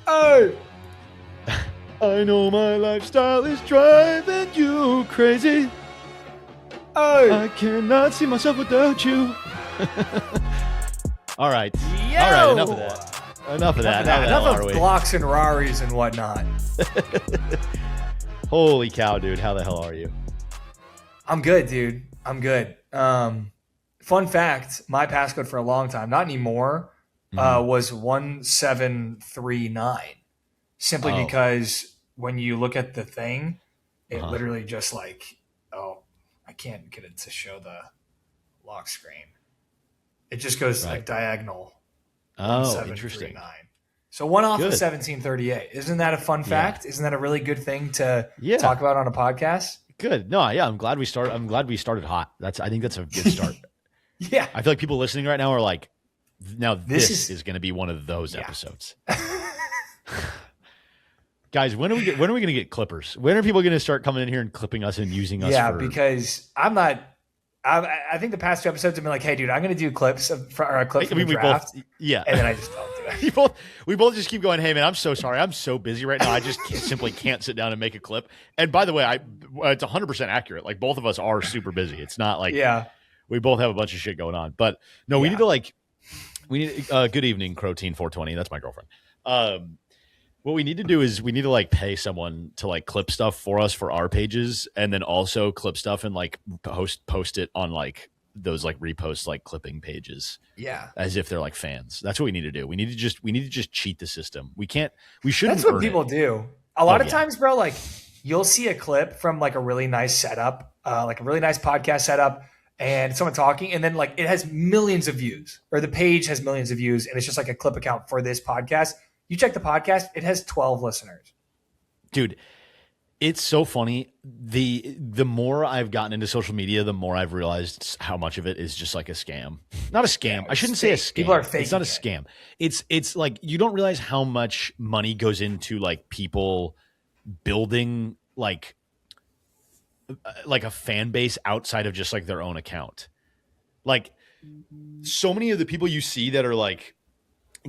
Hey! I know my lifestyle is driving you crazy. Hey! I cannot see myself without you. All right. Yo! All right, enough of that. Enough of that. How the hell Enough are of we? Glocks and Raris and whatnot. Holy cow, dude. How the hell are you? I'm good, dude. I'm good. Fun fact, my passcode for a long time, not anymore, was 1739. Simply because when you look at the thing, it literally just like, I can't get it to show the lock screen. It just goes like diagonal. Oh, interesting. So one off of 1738. Isn't that a fun fact? Isn't that a really good thing to talk about on a podcast? Good. No, yeah, I'm glad we started hot. I think that's a good start. Yeah. I feel like people listening right now are like, now this is going to be one of those episodes. Guys, when are we going to get clippers? When are people going to start coming in here and clipping us and using us? Yeah, because I think the past two episodes have been like, hey, dude, I'm going to do clips from the draft. And then I just don't do it. we both just keep going, hey, man, I'm so sorry. I'm so busy right now. I just simply can't sit down and make a clip. And by the way, it's 100% accurate. Like, both of us are super busy. It's not like we both have a bunch of shit going on. But no, we need to good evening, Croteen 420. That's my girlfriend. What we need to do is we need to like pay someone to like clip stuff for us for our pages, and then also clip stuff and like post it on like those like repost like clipping pages. Yeah, as if they're like fans. That's what we need to do. We need to just cheat the system. We shouldn't. That's what people do. A lot of times, bro. Like, you'll see a clip from like a really nice setup, like a really nice podcast setup, and someone talking, and then like it has millions of views, or the page has millions of views, and it's just like a clip account for this podcast. You check the podcast, it has 12 listeners. Dude, it's so funny. The more I've gotten into social media, the more I've realized how much of it is just like a scam. Not a scam. Yeah, I shouldn't say a scam. People are faking. It's not a scam. It's like you don't realize how much money goes into like people building like a fan base outside of just like their own account. Like, so many of the people you see that are like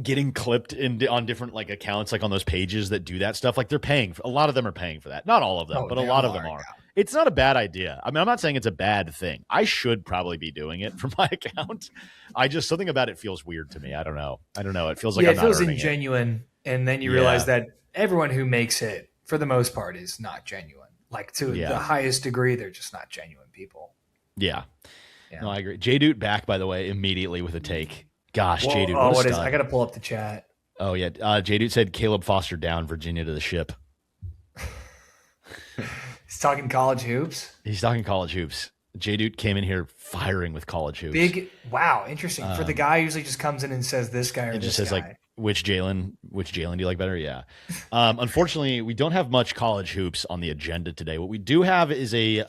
getting clipped on different like accounts, like on those pages that do that stuff, like they're paying a lot of them are paying for that. Not all of them, but a lot of them are. It's not a bad idea. I mean, I'm not saying it's a bad thing. I should probably be doing it for my account. Something about it feels weird to me. I don't know. It feels like it feels ingenuine, and then you realize that everyone who makes it, for the most part, is not genuine. Like, to the highest degree, they're just not genuine people. Yeah. No, I agree. J-Dude back, by the way, immediately with a take. Gosh, J-Dude, what is? I got to pull up the chat. Oh, yeah. J-Dude said Caleb Foster down, Virginia to the ship. He's talking college hoops. J-Dude came in here firing with college hoops. Interesting. For the guy who usually just comes in and says this guy or this says guy. Like, which Jalen do you like better? Yeah. Unfortunately, we don't have much college hoops on the agenda today. What we do have is a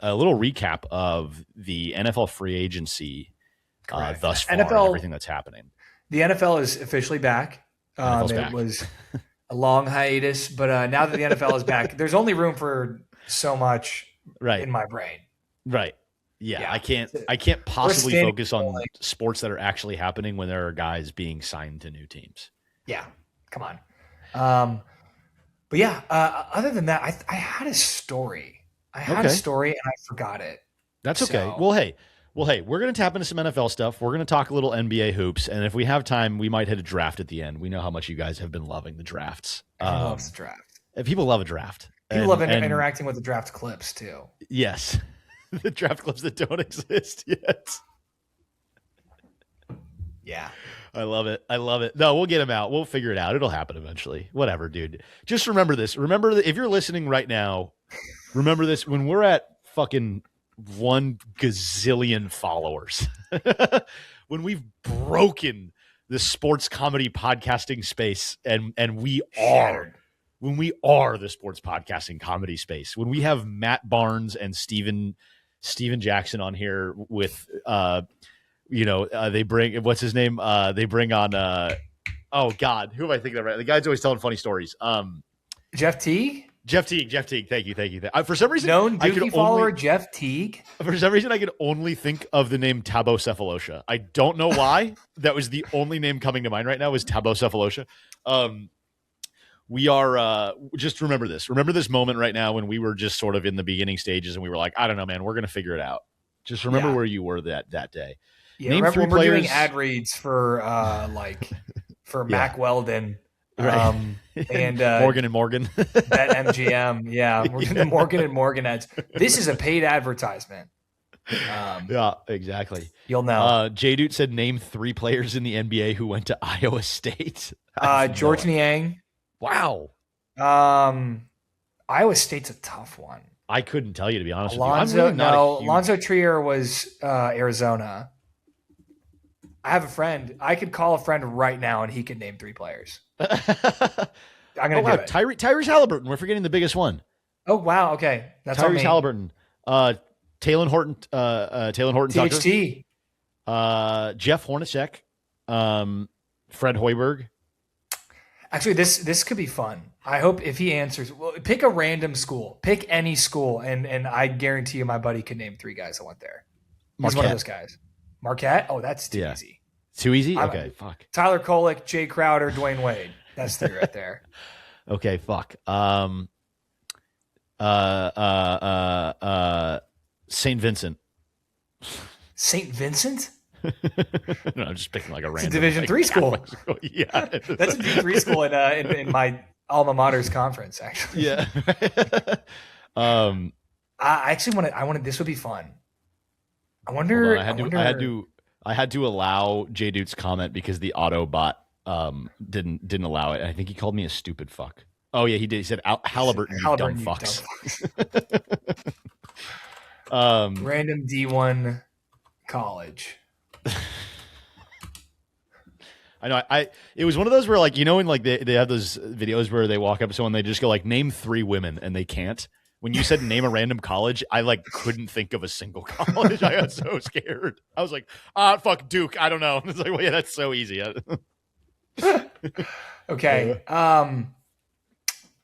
little recap of the NFL free agency thus far, and everything that's happening. The NFL is officially back. It was a long hiatus, but now that the NFL is back, there's only room for so much in my brain. Right. Yeah. I can't possibly focus on sports that are actually happening when there are guys being signed to new teams. Yeah. Come on. But yeah, other than that, I had a story. And I forgot it. That's okay. Well, hey, we're going to tap into some NFL stuff. We're going to talk a little NBA hoops. And if we have time, we might hit a draft at the end. We know how much you guys have been loving the drafts. Everyone loves the draft. People love a draft. People love interacting with the draft clips, too. Yes. The draft clips that don't exist yet. Yeah. I love it. No, we'll get them out. We'll figure it out. It'll happen eventually. Whatever, dude. Just remember this. Remember that if you're listening right now, remember this. When we're at fucking 1 gazillion followers, when we've broken the sports comedy podcasting space, and we are the sports podcasting comedy space, when we have Matt Barnes and Steven Jackson on here with they bring, what's his name, they bring on oh god, who am I thinking of? Right, the guy's always telling funny stories. Jeff Teague. Thank you. For some reason, known Dookie follower Jeff Teague. For some reason, I could only think of the name Tabocephalosha. I don't know why. That was the only name coming to mind right now, was Tabocephalosha. We are just remember this. Remember this moment right now when we were just sort of in the beginning stages and we were like, I don't know, man, we're gonna figure it out. Just remember where you were that day. Yeah, remember when we're doing ad reads for for Mac Weldon. Right. And Morgan and Morgan. Bet MGM. Yeah. We're doing the Morgan and Morgan ads. This is a paid advertisement. Yeah, exactly. You'll know. J-Dude said name 3 players in the NBA who went to Iowa State. George Niang. Wow. Iowa State's a tough one. I couldn't tell you, to be honest Alonzo, with you. Alonzo Trier was Arizona. I have a friend. I could call a friend right now and he could name 3 players. I'm going to do it. Tyrese Halliburton. We're forgetting the biggest one. Oh, wow. Okay. That's Tyrese Halliburton. Taylor Horton. THT. Tucker. Jeff Hornacek. Fred Hoiberg. Actually, this could be fun. I hope if he answers, well, pick a random school. Pick any school, and I guarantee you my buddy could name 3 guys that went there. He's one of those guys. Marquette? Oh, that's too easy. Too easy? Okay, fuck. Tyler Kolek, Jay Crowder, Dwayne Wade. That's 3 right there. Okay, fuck. St. Vincent. St. Vincent? No, I'm just picking like a random. It's a Division 3 school. Yeah. That's a D3 school in my alma mater's conference, actually. Yeah. I actually wanted this would be fun. I wonder. I had to allow J Dude's comment because the Autobot didn't allow it. I think he called me a stupid fuck. Oh yeah, he did. He said Halliburton, you dumb fucks. Random D1 college. I know. It was one of those where, like, you know, when like they have those videos where they walk up to someone, they just go like, name 3 women, and they can't. When you said name a random college, I like couldn't think of a single college. I got so scared. I was like, fuck Duke. I don't know. It's like, well, yeah, that's so easy. Okay.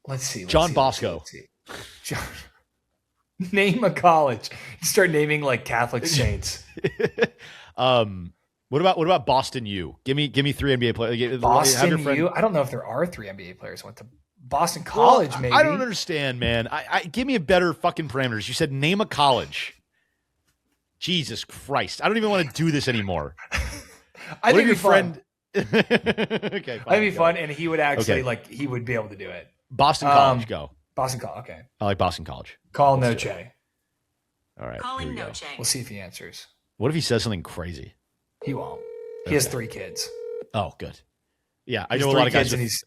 Let's see. John Bosco. Name a college. Start naming like Catholic saints. What about Boston U? Give me 3 NBA players. Boston U? I don't know if there are 3 NBA players who went to Boston College, maybe. I don't understand, man. I give me a better fucking parameters. You said name a college. Jesus Christ. I don't even want to do this anymore. I think it'd be fun. Okay, fine, it'd be fun, and he would actually he would be able to do it. Boston College, go. Boston College, okay. I like Boston College. Call Noche. All right. Calling Noche. We'll see if he answers. What if he says something crazy? He won't. He has 3 kids. Oh, good. Yeah, I know a lot of guys. And he's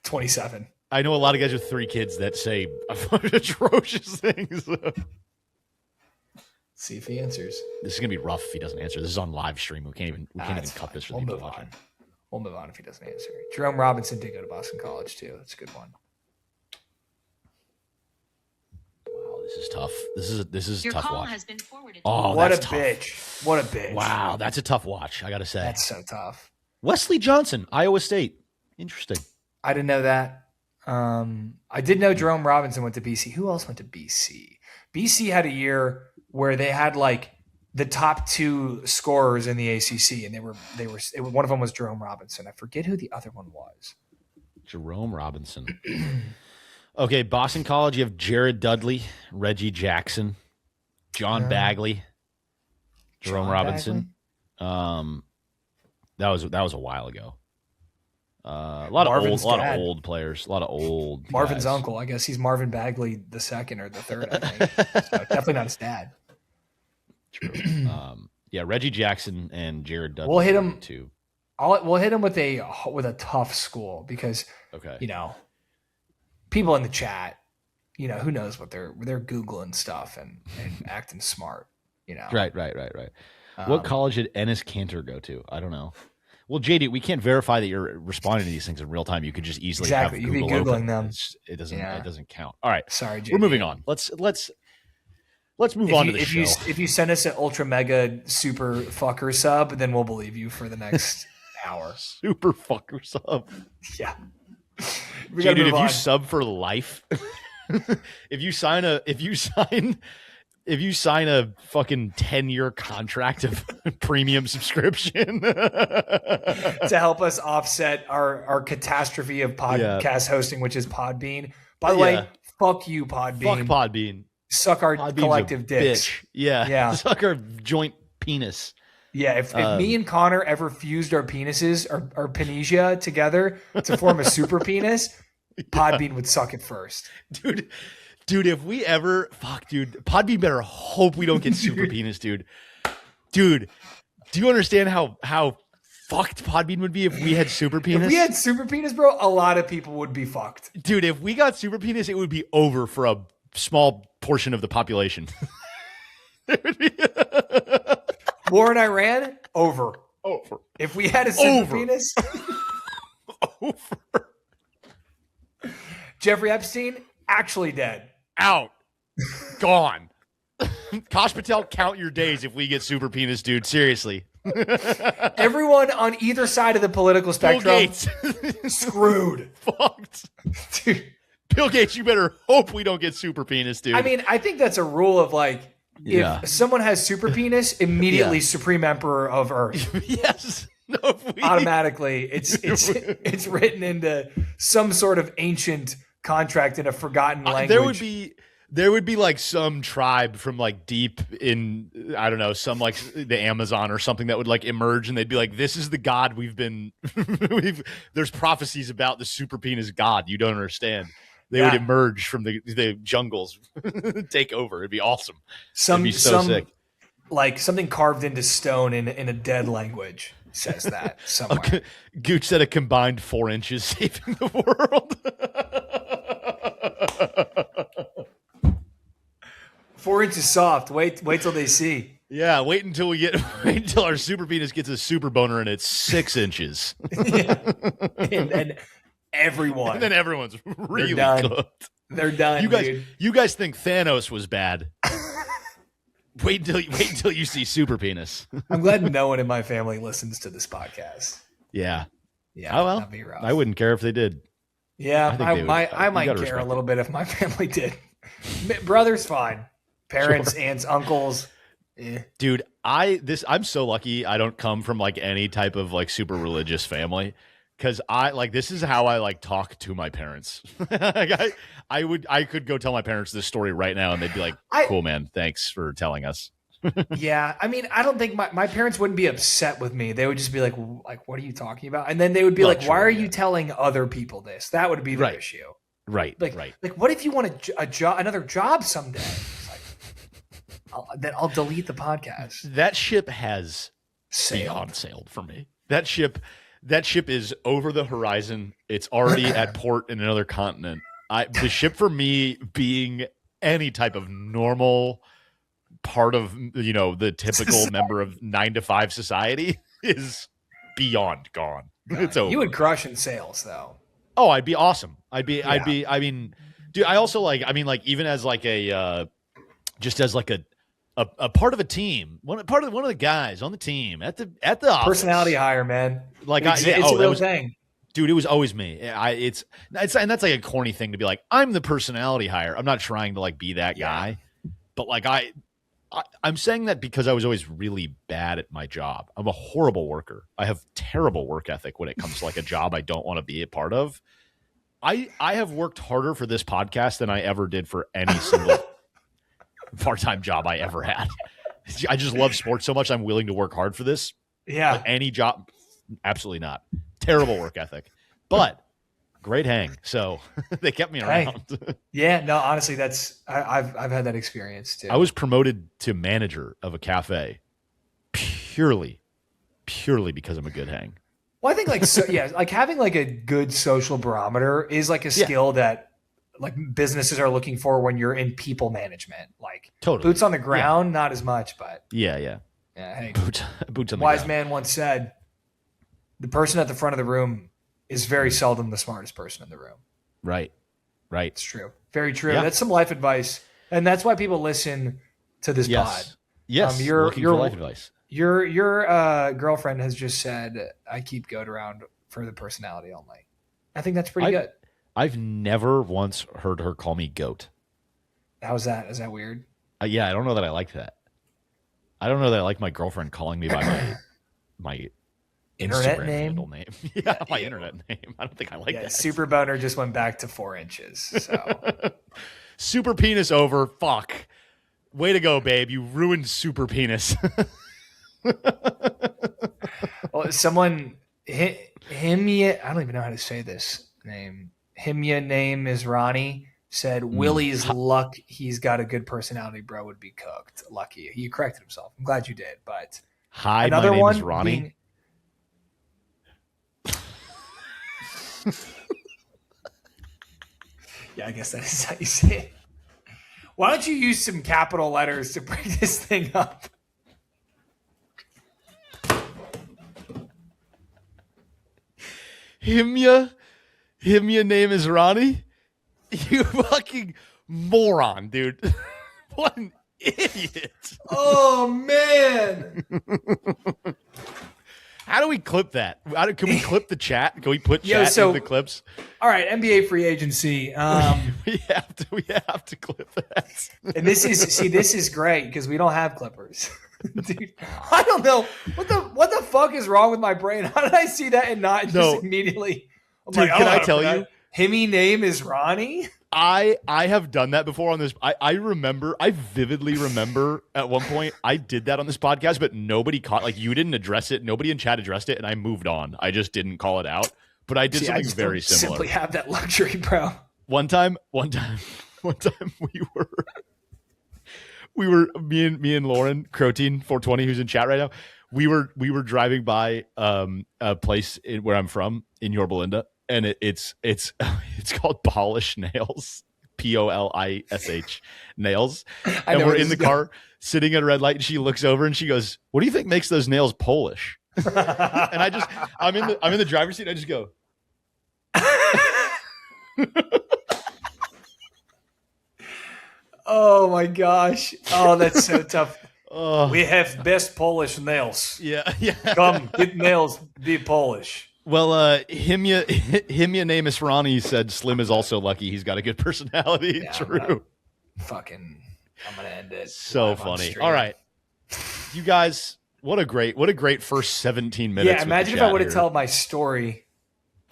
27. I know a lot of guys with 3 kids that say atrocious things. See if he answers. This is gonna be rough if he doesn't answer. This is on live stream. We can't even cut this for the people watching. We'll move on if he doesn't answer. Jerome Robinson did go to Boston College too. That's a good one. Wow, this is tough. This is Your tough call watch. Has been forwarded. Oh, what a tough. bitch! What a bitch! Wow, that's a tough watch. I gotta say, that's so tough. Wesley Johnson, Iowa State. Interesting. I didn't know that. I did know Jerome Robinson went to BC. Who else went to BC? BC had a year where they had like the top 2 scorers in the ACC, and one of them was Jerome Robinson. I forget who the other one was. Jerome Robinson. Okay, Boston College. You have Jared Dudley, Reggie Jackson, John Bagley, Jerome Robinson. Bagley? That was a while ago. A lot of old players. A lot of old Marvin's guys. uncle. I guess he's Marvin Bagley the second or the third. I think. So definitely not his dad. True. Yeah, Reggie Jackson and Jared Dudley. We'll hit him too. We'll hit him with a tough school because people in the chat, who knows what they're Googling stuff and acting smart. Right. What college did Ennis Cantor go to? I don't know. Well, JD, we can't verify that you're responding to these things in real time. You could just easily have Google you could be Googling them. It doesn't count. All right. Sorry, JD. We're moving on. Let's move on to the show. If you send us an ultra mega super fucker sub, then we'll believe you for the next hour. Super fucker sub. Yeah. JD, if you sub for life, if you sign if you sign a fucking 10-year contract of premium subscription to help us offset our catastrophe of podcast hosting, which is Podbean. By the way, fuck you, Podbean. Fuck Podbean. Suck our Podbean's collective dicks. Bitch. Yeah. Suck our joint penis. Yeah, if me and Connor ever fused our penises, our panisia together to form a super penis, Podbean would suck it first. Dude, if we ever Podbean better hope we don't get super penis, dude. Dude, do you understand how fucked Podbean would be if we had super penis? If we had super penis, bro, a lot of people would be fucked. Dude, if we got super penis, it would be over for a small portion of the population. War in Iran, over. If we had a super penis, over. Jeffrey Epstein, actually dead. Out. Gone. Kosh Patel, count your days if we get super penis, dude. Seriously. Everyone on either side of the political spectrum, screwed. Fucked. Dude. Bill Gates, you better hope we don't get super penis, dude. I mean, I think that's a rule of like, if someone has super penis, immediately Supreme Emperor of Earth. Yes. No, automatically, it's written into some sort of ancient contract in a forgotten language. There would be like some tribe from like deep in, I don't know, some like the Amazon or something that would like emerge, and they'd be like, this is the god there's prophecies about the super penis god. You don't understand. They would emerge from the jungles, take over. It'd be awesome. It'd be so sick. Like something carved into stone in a dead language says that somewhere. Gooch said a combined 4 inches saving the world. 4 inches soft. Wait till they see. Yeah, wait until our super penis gets a super boner and it's 6 inches. And then everyone's really cooked. They're done. You guys think Thanos was bad? Wait until you see super penis. I'm glad no one in my family listens to this podcast. Yeah. Oh well, that'd be rough. I wouldn't care if they did. Yeah, I might care a little bit if my family did. Brothers, fine. Parents, aunts, uncles. Dude, I'm so lucky I don't come from like any type of like super religious family, because this is how I like talk to my parents. I could go tell my parents this story right now and they'd be like, cool, man, thanks for telling us. Yeah, I mean, I don't think my parents wouldn't be upset with me. They would just be like, what are you talking about? And then they would be why are you telling other people this? That would be the issue. Right. Like, what if you want another job someday? It's like, then I'll delete the podcast. That ship has beyond sailed for me. That ship is over the horizon. It's already at port in another continent. The ship for me being any type of normal part of, the typical member of 9 to 5 society is beyond gone. It's over. You would crush in sales though. Oh, I'd be awesome. I mean, dude, I also even as like just as like a part of a team, one of the guys on the team at the office. Personality hire, man. Like it's a real thing. Dude, it was always me. And that's like a corny thing to be like, I'm the personality hire. I'm not trying to like be that guy, but like I'm saying that because I was always really bad at my job. I'm a horrible worker. I have terrible work ethic when it comes to like a job I don't want to be a part of. I have worked harder for this podcast than I ever did for any single part-time job I ever had. I just love sports so much. I'm willing to work hard for this. Yeah. Like any job, absolutely not. Terrible work ethic, but great hang. So they kept me around. Yeah, no, honestly, I've had that experience too. I was promoted to manager of a cafe purely because I'm a good hang. Well, I think like having like a good social barometer is like a skill that like businesses are looking for when you're in people management. Like totally boots on the ground, not as much, but yeah. Hey, boots on the ground. Wise man once said, the person at the front of the room is very seldom the smartest person in the room. Right. It's true. Very true. Yeah. That's some life advice. And that's why people listen to this pod. Yes. Looking for life advice. Your girlfriend has just said, I keep Goat around for the personality only. I think that's pretty good. I've never once heard her call me Goat. How's that? Is that weird? Yeah, I don't know that I like that. I don't know that I like my girlfriend calling me by my Internet Instagram name? handle name. Yeah, my internet name. I don't think I like that. Super boner just went back to 4 inches. So super penis over. Fuck. Way to go, babe. You ruined super penis. well, someone Himya, I don't even know how to say this name. Himya name is Ronnie. Said Willie's luck. He's got a good personality, bro. Would be cooked. Lucky. He corrected himself. I'm glad you did. But hi, another my name one is Ronnie. Yeah, I guess that is how you say it. Why don't you use some capital letters to bring this thing up? Himya name is Ronnie. You fucking moron, dude. What an idiot. Oh, man. How do we clip that? Can we clip the chat? Can we put chat in the clips? All right, NBA free agency. We have to clip that. And this is great because we don't have clippers. Dude, I don't know. What the fuck is wrong with my brain? How did I see that and not just immediately? I'm dude, can I tell you? Himmy name is Ronnie? I have done that before on this. I vividly remember at one point I did that on this podcast, but nobody caught, like, you didn't address it. Nobody in chat addressed it, and I moved on. I just didn't call it out. But I did something very similar. Simply have that luxury, bro. One time we were me and Lauren Crotein 420, who's in chat right now. We were driving by a place where I'm from in Yorba Linda, and it's called Polish Nails, Polish nails. And we're in the car sitting at a red light, and she looks over and she goes, "What do you think makes those nails Polish?" And I'm in the driver's seat. I just go. Oh my gosh! Oh, that's so tough. We have best Polish nails. Yeah. Come get nails. Be Polish. Well, Himya name is Ronnie said Slim is also lucky. He's got a good personality. Yeah, true. I'm gonna end it. So funny. All right, you guys. What a great first 17 minutes. Yeah, imagine if I would have told my story.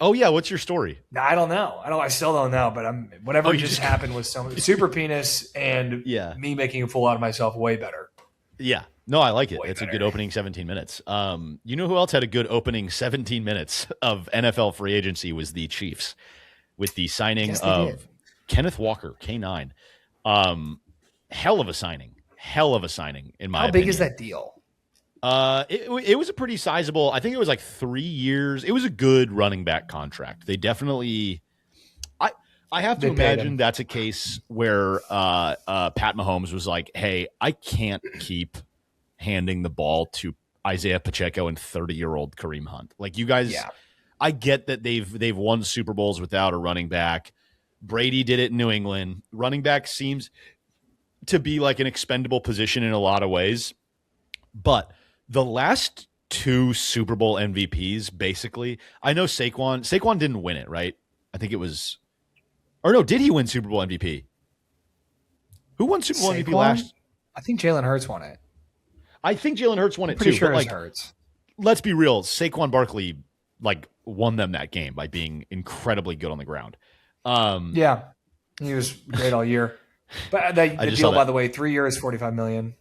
Oh yeah, what's your story? No, I don't know. I still don't know. But whatever just happened was so super penis and me making a fool out of myself. Way better. Yeah, no, I like it. It's a good opening 17 minutes. You know who else had a good opening 17 minutes of NFL free agency was the Chiefs, with the signing of Kenneth Walker, K9. Hell of a signing in my opinion. How big is that deal? It was a pretty sizable. I think it was like 3 years. It was a good running back contract. They definitely. I have to imagine that's a case where Pat Mahomes was like, "Hey, I can't keep handing the ball to Isaiah Pacheco and 30-year-old Kareem Hunt. Like, you guys, I get that they've won Super Bowls without a running back. Brady did it in New England. Running back seems to be like an expendable position in a lot of ways, but the last 2 Super Bowl MVPs, basically, I know Saquon didn't win it, right? I think it was, or no, did he win Super Bowl MVP? Who won Super Bowl MVP last? I think Jalen Hurts won it. I think Jalen Hurts won it too. Pretty sure but it was Hurts. Let's be real. Saquon Barkley won them that game by being incredibly good on the ground. Yeah, he was great all year. But the deal, by the way, 3 years, $45 million.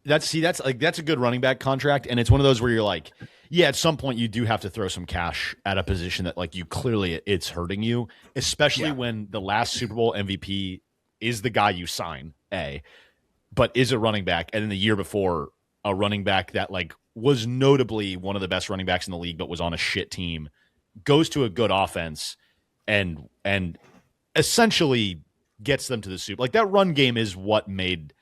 That's a good running back contract, and it's one of those where you're like, yeah, at some point you do have to throw some cash at a position that, like, you clearly it's hurting you, especially when the last Super Bowl MVP is the guy you sign, but is a running back, and then the year before a running back that, like, was notably one of the best running backs in the league but was on a shit team, goes to a good offense and essentially gets them to the Super. Like, that run game is what made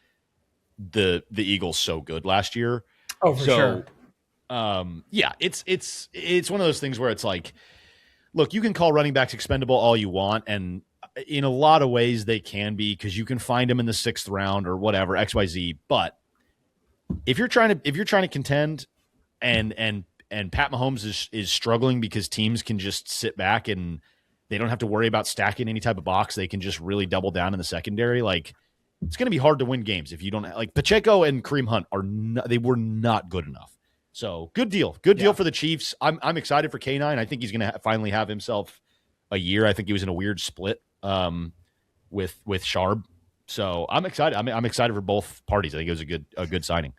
the Eagles so good last year. Oh, for sure. Yeah, it's one of those things where it's like, look, you can call running backs expendable all you want, and in a lot of ways they can be, because you can find them in the 6th round or whatever, XYZ. But if you're trying to contend, and Pat Mahomes is struggling because teams can just sit back and they don't have to worry about stacking any type of box, they can just really double down in the secondary. Like, it's going to be hard to win games if you don't like Pacheco and Kareem Hunt they were not good enough. So good deal for the Chiefs. I'm excited for K9. I think he's going to finally have himself a year. I think he was in a weird split with Sharb. So I'm excited. I'm excited for both parties. I think it was a good signing.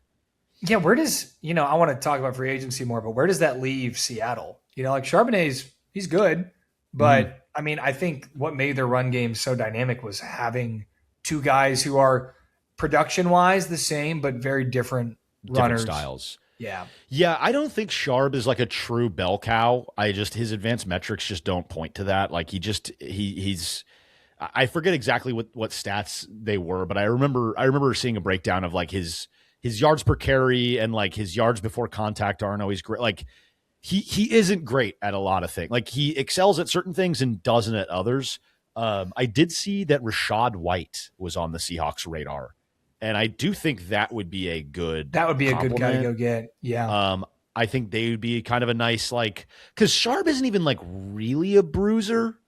Yeah, where does I want to talk about free agency more, but where does that leave Seattle? Like Charbonnet's he's good, but I mean, I think what made their run game so dynamic was having two guys who are production wise the same but very different runners styles. Yeah. I don't think Sharb is like a true bell cow. His advanced metrics just don't point to that. Like he's I forget exactly what stats they were, but I remember seeing a breakdown of like his yards per carry and like his yards before contact aren't always great. Like he isn't great at a lot of things. Like he excels at certain things and doesn't at others. I did see that Rachaad White was on the Seahawks radar, and I do think that would be a good good guy to go get. Yeah. I think they would be kind of a nice because Sharp isn't even like really a bruiser.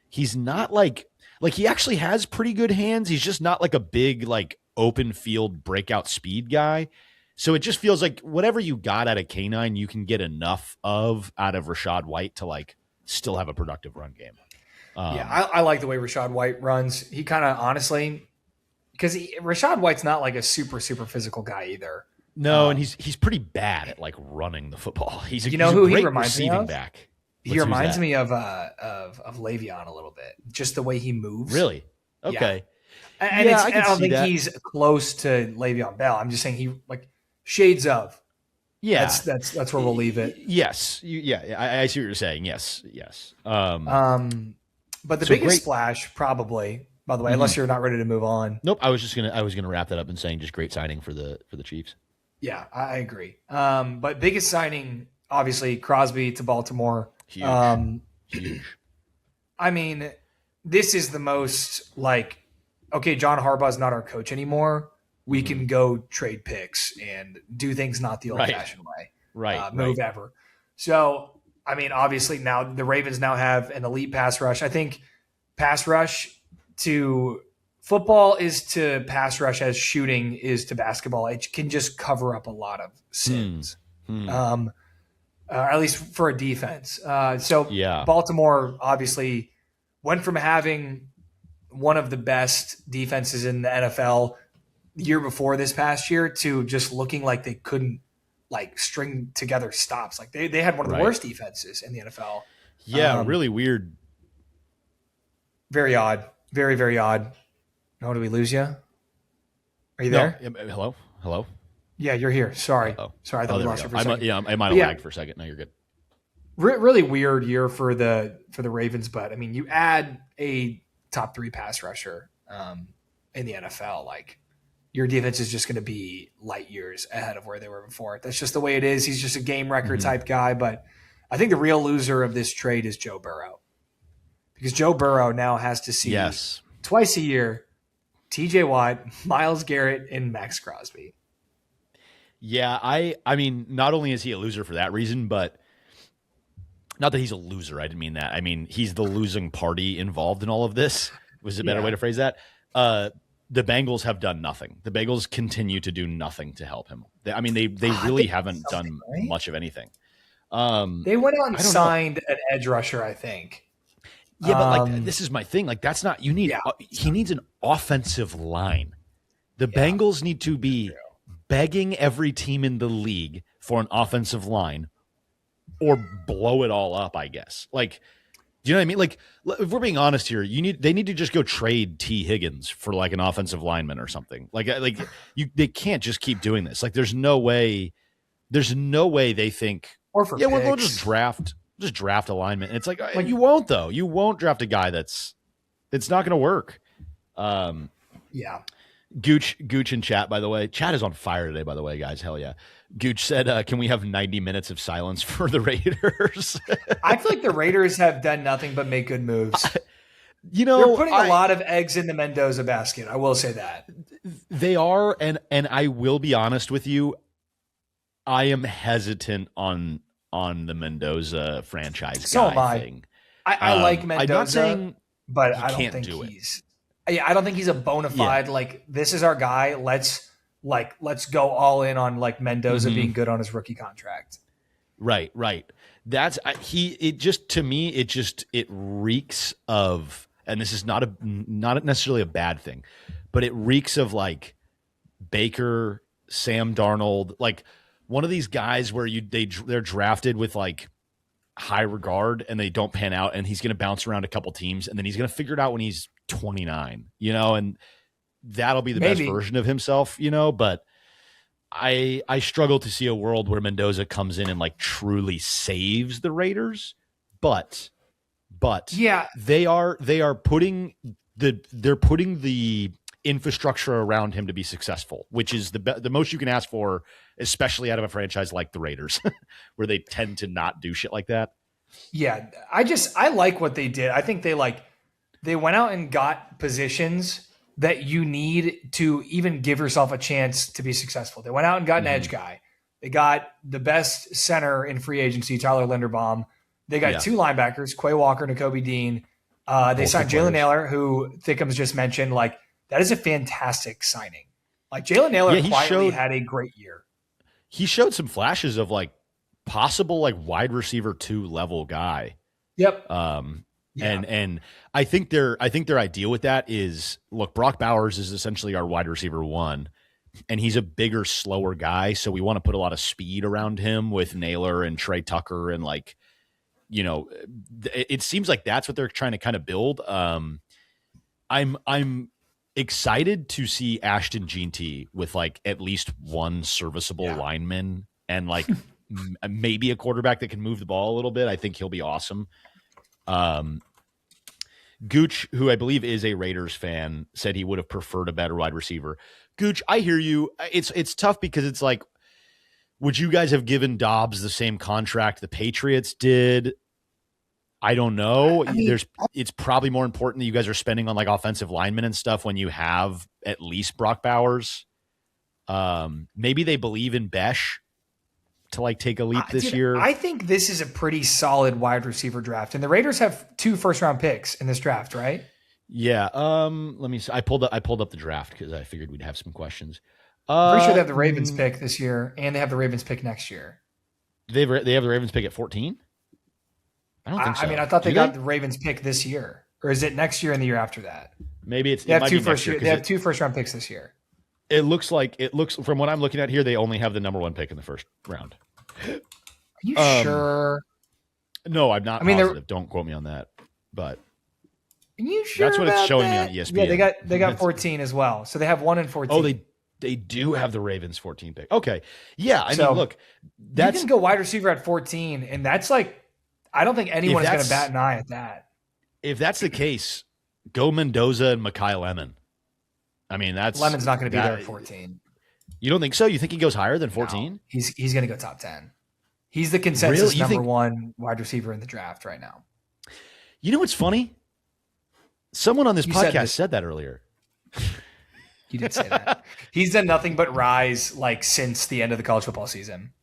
He's not like he actually has pretty good hands. He's just not like a big open field breakout speed guy. So it just feels like whatever you got out of K9, you can get enough out of Rachaad White to still have a productive run game. I like the way Rachaad White runs. He kind of honestly, because Rachaad White's not like a super physical guy either. No, and he's pretty bad at running the football. He's a who great he reminds me of? back. He reminds me of Le'Veon a little bit, just the way he moves. Really? Okay. Yeah. And I don't think he's close to Le'Veon Bell. I'm just saying he shades of. Yeah, that's where we'll leave it. Yes, I see what you're saying. Yes. But the biggest splash, probably, by the way, unless you're not ready to move on. Nope. I was gonna wrap that up and saying just great signing for the Chiefs. Yeah, I agree. But biggest signing, obviously, Crosby to Baltimore. Huge. I mean, this is the most okay, John Harbaugh's not our coach anymore. We can go trade picks and do things not the old-fashioned way. Move ever. So, I mean, obviously now the Ravens now have an elite pass rush. I think pass rush to football is to pass rush as shooting is to basketball. It can just cover up a lot of sins. At least for a defense. Baltimore obviously went from having one of the best defenses in the NFL the year before this past year to just looking like they couldn't string together stops. They had one of the worst defenses in the NFL. Yeah, really weird. Very odd. Very, very odd. Oh, did we lose you? Are you there? Hello? Yeah, you're here. Sorry. Sorry, I thought we lost you for a second. I might have lagged for a second. No, you're good. Really weird year for the Ravens, but I mean, you add a top 3 pass rusher in the NFL, your defense is just going to be light years ahead of where they were before. That's just the way it is. He's just a game record type guy, but I think the real loser of this trade is Joe Burrow, because Joe Burrow now has to see twice a year TJ Watt, Myles Garrett, and Maxx Crosby. Yeah, I mean, not only is he a loser for that reason, but not that he's a loser. I didn't mean that. I mean, he's the losing party involved in all of this. Was a better way to phrase that. The Bengals have done nothing. The Bengals continue to do nothing to help him. They really haven't done much of anything. They went out and signed an edge rusher, I think. Yeah, but this is my thing. That's not you need. He needs an offensive line. The Bengals need to be begging every team in the league for an offensive line, or blow it all up. I guess. Do you know what I mean? If we're being honest here, they need to just go trade T. Higgins for an offensive lineman or something. They can't just keep doing this. There's no way they think. Or for we'll just draft a lineman. And it's you won't though. You won't draft a guy it's not going to work. Gooch in chat, by the way. Chat is on fire today, by the way, guys. Hell yeah. Gooch said, can we have 90 minutes of silence for the Raiders? I feel like the Raiders have done nothing but make good moves. They're putting a lot of eggs in the Mendoza basket. I will say that. They are, and I will be honest with you. I am hesitant on the Mendoza franchise so guy thing. I like Mendoza, I'm not saying but I don't think he's I don't think he's a bona fide, like, this is our guy. Let's go all in on like Mendoza being good on his rookie contract. Right. That's it reeks of, and this is not necessarily a bad thing, but it reeks of like Baker, Sam Darnold, like one of these guys where they're drafted with like high regard and they don't pan out, and he's going to bounce around a couple teams, and then he's going to figure it out when he's 29, and that'll be the best version of himself, but I struggle to see a world where Mendoza comes in and like truly saves the Raiders, but yeah, they're putting the infrastructure around him to be successful, which is the most you can ask for, especially out of a franchise like the Raiders, where they tend to not do shit like that. Yeah, I like what they did. I think they went out and got positions that you need to even give yourself a chance to be successful. They went out and got an edge guy. They got the best center in free agency, Tyler Linderbaum. They got two linebackers, Quay Walker and Nakobe Dean. They signed Jalen Nailor, who Thickums just mentioned. Like, that is a fantastic signing. Like, Jalen Nailor quietly had a great year. He showed some flashes of like possible like wide receiver 2 level guy. Yep. And I think their ideal with that is, look, Brock Bowers is essentially our wide receiver 1, and he's a bigger, slower guy. So we want to put a lot of speed around him with Naylor and Trey Tucker. And like, it seems like that's what they're trying to kind of build. I'm excited to see Ashton Jeanty with like at least one serviceable lineman and like maybe a quarterback that can move the ball a little bit. I think he'll be awesome. Gooch, who I believe is a Raiders fan, said he would have preferred a better wide receiver. Gooch, I hear you. It's tough because it's like, would you guys have given Dobbs the same contract the Patriots did? I don't know. It's probably more important that you guys are spending on like offensive linemen and stuff when you have at least Brock Bowers. Maybe they believe in Besh to like take a leap this year. I think this is a pretty solid wide receiver draft, and the Raiders have 2 first-round picks in this draft, right? Yeah. Let me see. I pulled up the draft because I figured we'd have some questions. Pretty sure they have the Ravens pick this year, and they have the Ravens pick next year. They have the Ravens pick at 14. I don't think so. I mean, I thought they got the Ravens pick this year, or is it next year and the year after that? Maybe it's. They have 2 first-round picks this year. It looks from what I'm looking at here, they only have the number 1 pick in the first round. Are you sure? No, I'm not positive. Don't quote me on that. But are you sure? That's what it's showing me on ESPN. Yeah, they got 14 as well. So they have 1 and 14. Oh, they do have the Ravens 14 pick. Okay. Yeah, I mean, look, you can go wide receiver at 14, and that's like, I don't think anyone is going to bat an eye at that. If that's the case, go Mendoza and Mekhi Lemon. I mean, Lemon's not going to be there at 14. You don't think so? You think he goes higher than 14? No, he's going to go top 10. He's the consensus number 1 wide receiver in the draft right now. You know what's funny? Someone on this podcast said that earlier. You did say that. He's done nothing but rise like since the end of the college football season.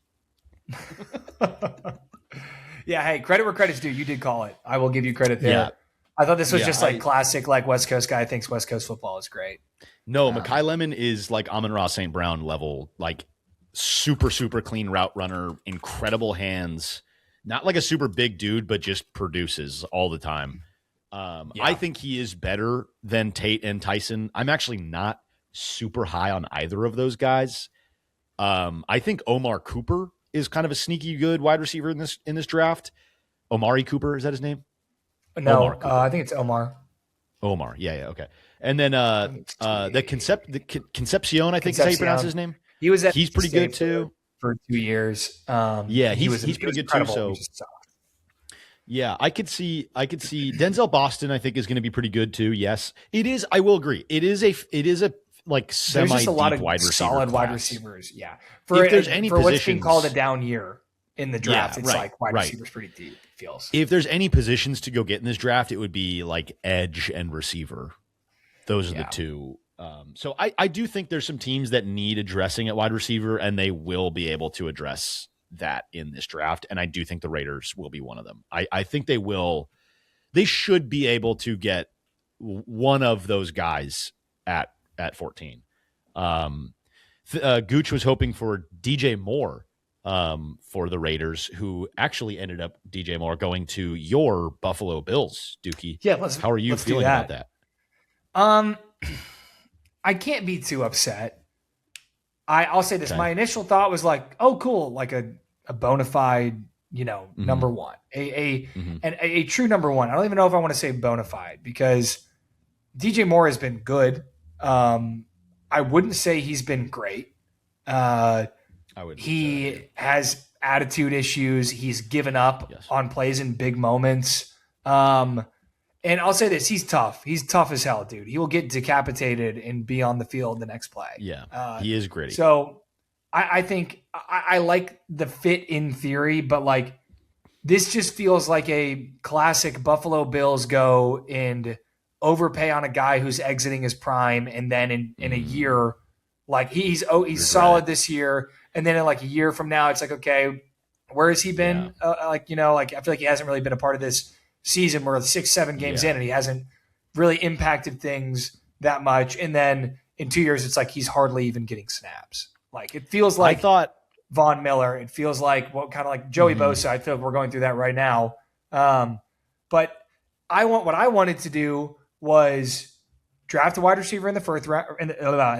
Yeah, hey, credit where credit's due. You did call it. I will give you credit there. Yeah. I thought this was just like classic, like West Coast guy thinks West Coast football is great. No, Mekhi Lemon is like Amon-Ra St. Brown level, like super, super clean route runner, incredible hands. Not like a super big dude, but just produces all the time. I think he is better than Tate and Tyson. I'm actually not super high on either of those guys. I think Omar Cooper is kind of a sneaky good wide receiver in this draft. Omari Cooper, is that his name? No, I think it's Omar. Omar, yeah, okay. And then the Concepcion, I think is how you pronounce his name. He's pretty good too for 2 years. He's pretty good too. So yeah, I could see Denzel Boston. I think is going to be pretty good too. Yes, it is. I will agree. It is a like semi. There's just a lot of solid wide receivers. Yeah, for what's being called a down year in the draft, it's like wide receivers pretty deep. Feels. If there's any positions to go get in this draft, it would be like edge and receiver. Those are the two. So I do think there's some teams that need addressing at wide receiver, and they will be able to address that in this draft. And I do think the Raiders will be one of them. I think they will. They should be able to get one of those guys at 14. Gooch was hoping for DJ Moore for the Raiders, who actually ended up DJ Moore going to your Buffalo Bills, Dookie. Yeah, how are you feeling about that? I can't be too upset. I'll say this. Okay. My initial thought was like, oh, cool, like a bona fide, number one, a true number one. I don't even know if I want to say bona fide because DJ Moore has been good. I wouldn't say he's been great. He has attitude issues. He's given up on plays in big moments. And I'll say this, he's tough. He's tough as hell, dude. He will get decapitated and be on the field the next play. Yeah, he is gritty. So I think I like the fit in theory, but like this just feels like a classic Buffalo Bills go and overpay on a guy who's exiting his prime, and then in a year, like he's solid this year, and then in like a year from now, it's like, okay, where has he been? I feel like he hasn't really been a part of this season. We're 6-7 games in, and he hasn't really impacted things that much. And then in 2 years, it's like he's hardly even getting snaps. Like it feels like Von Miller. It feels like kind of like Joey Bosa. I feel like we're going through that right now. But what I wanted to do was draft a wide receiver in the first round, in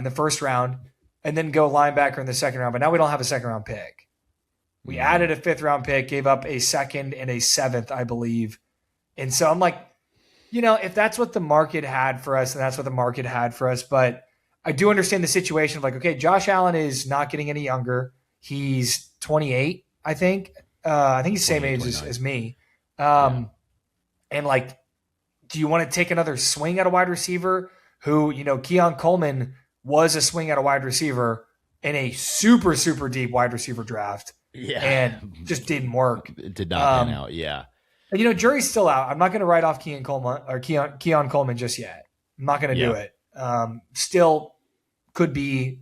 the first round, and then go linebacker in the second round. But now we don't have a second round pick. We added a 5th round pick, gave up a 2nd and a 7th, I believe. And so I'm like, if that's what the market had for us, then that's what the market had for us. But I do understand the situation of like, okay, Josh Allen is not getting any younger. He's 28, I think. I think he's the same age as me. And like, do you want to take another swing at a wide receiver who, Keon Coleman was a swing at a wide receiver in a super, super deep wide receiver draft. Yeah. And just didn't work. It did not pan out. Yeah. And, jury's still out. I'm not going to write off Keon Coleman just yet. I'm not going to do it. Still could be,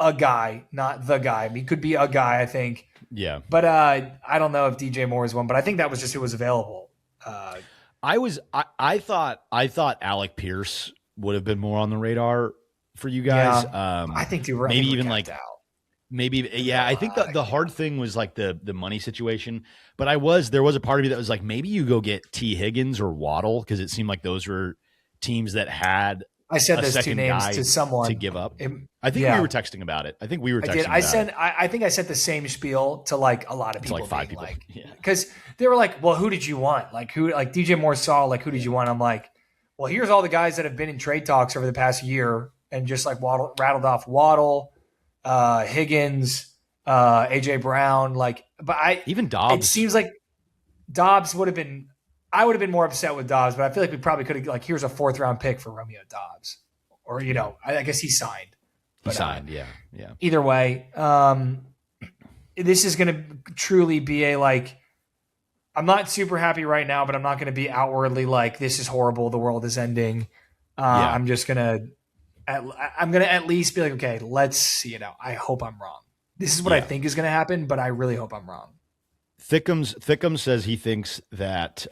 a guy, not the guy. I mean, he could be a guy, I think. Yeah. But I don't know if DJ Moore is one, but I think that was just who was available. I thought Alec Pierce would have been more on the radar for you guys. Yeah, I think you were maybe even like out. Maybe, yeah. I think the hard thing was like the money situation. But there was a part of me that was like, maybe you go get T. Higgins or Waddle, because it seemed like those were teams that had. I said those two names to someone to give up. I think we were texting about it. I think we were texting. I think I sent the same spiel to like a lot of people. To like 5 people. Because they were like, well, who did you want? Like DJ Moore saw, like, who did you want? I'm like, well, here's all the guys that have been in trade talks over the past year, and just like rattled off Waddle, Higgins, AJ Brown, even Dobbs. It seems like Dobbs would have been. I would have been more upset with Dobbs, but I feel like we probably could have, like, here's a 4th round pick for Romeo Dobbs, or I guess he signed. But, he signed, yeah. Either way, this is going to truly be I'm not super happy right now, but I'm not going to be outwardly like, this is horrible, the world is ending. I'm just going to at least be like, okay, let's, I hope I'm wrong. This is what I think is going to happen, but I really hope I'm wrong. Thickums says he thinks that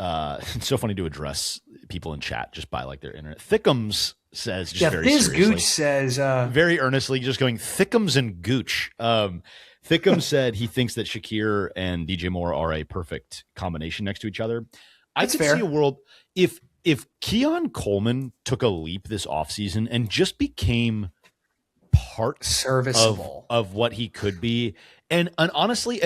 it's so funny to address people in chat just by like their internet. Thickums says just very seriously. Gooch says very earnestly, just going Thickums and Gooch. Thickums said he thinks that Shakir and DJ Moore are a perfect combination next to each other. I could see a world if Keon Coleman took a leap this offseason and just became part serviceable of what he could be, and honestly.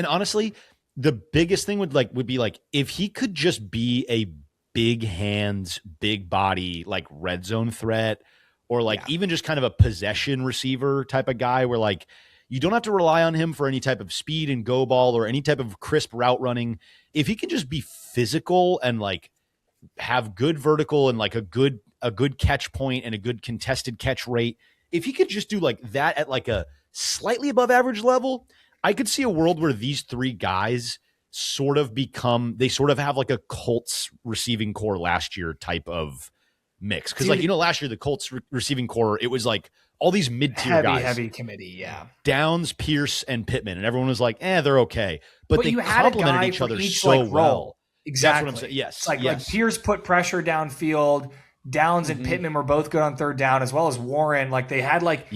The biggest thing would be like if he could just be a big hands, big body, like red zone threat, or even just kind of a possession receiver type of guy where like you don't have to rely on him for any type of speed and go ball or any type of crisp route running. If he can just be physical and like have good vertical and like a good catch point and a good contested catch rate, if he could just do like that at like a slightly above average level, I could see a world where these 3 guys sort of have like a Colts receiving core last year type of mix. Because last year the Colts receiving core, it was like all these mid-tier guys. Heavy committee, yeah. Downs, Pierce, and Pittman. And everyone was like, they're okay. But they complemented each other so well. Exactly. That's what I'm saying. Yes. Like Pierce put pressure downfield. Downs and Pittman were both good on third down, as well as Warren. Like they had like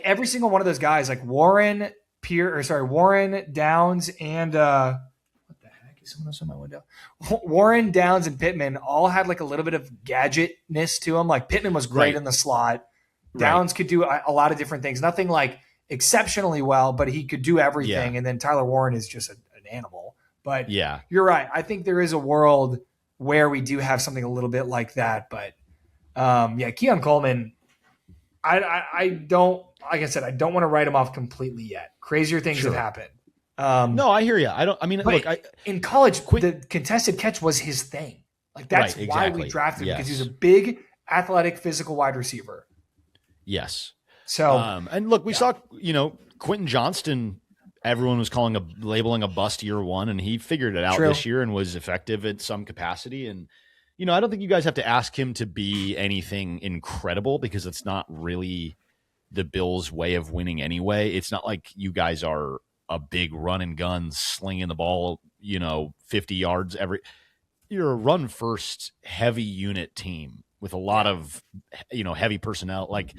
every single one of those guys, like Warren, Downs, and what the heck is someone else on my window? Warren, Downs, and Pittman all had like a little bit of gadgetness to them. Like Pittman was great in the slot. Downs could do a lot of different things. Nothing like exceptionally well, but he could do everything. And then Tyler Warren is just an animal. But you're right. I think there is a world where we do have something a little bit like that. But Keon Coleman, I don't, like I said, I don't want to write him off completely yet. Crazier things have happened. No, I hear you. Look, in college, the contested catch was his thing. Like that's why we drafted him, because he's a big, athletic, physical wide receiver. Yes. So, and look, we saw, Quentin Johnston, everyone was labeling a bust year one, and he figured it out this year and was effective at some capacity. And, I don't think you guys have to ask him to be anything incredible, because it's not really the Bills' way of winning anyway. It's not like you guys are a big run and gun slinging the ball, 50 yards you're a run first heavy unit team with a lot of, heavy personnel. Like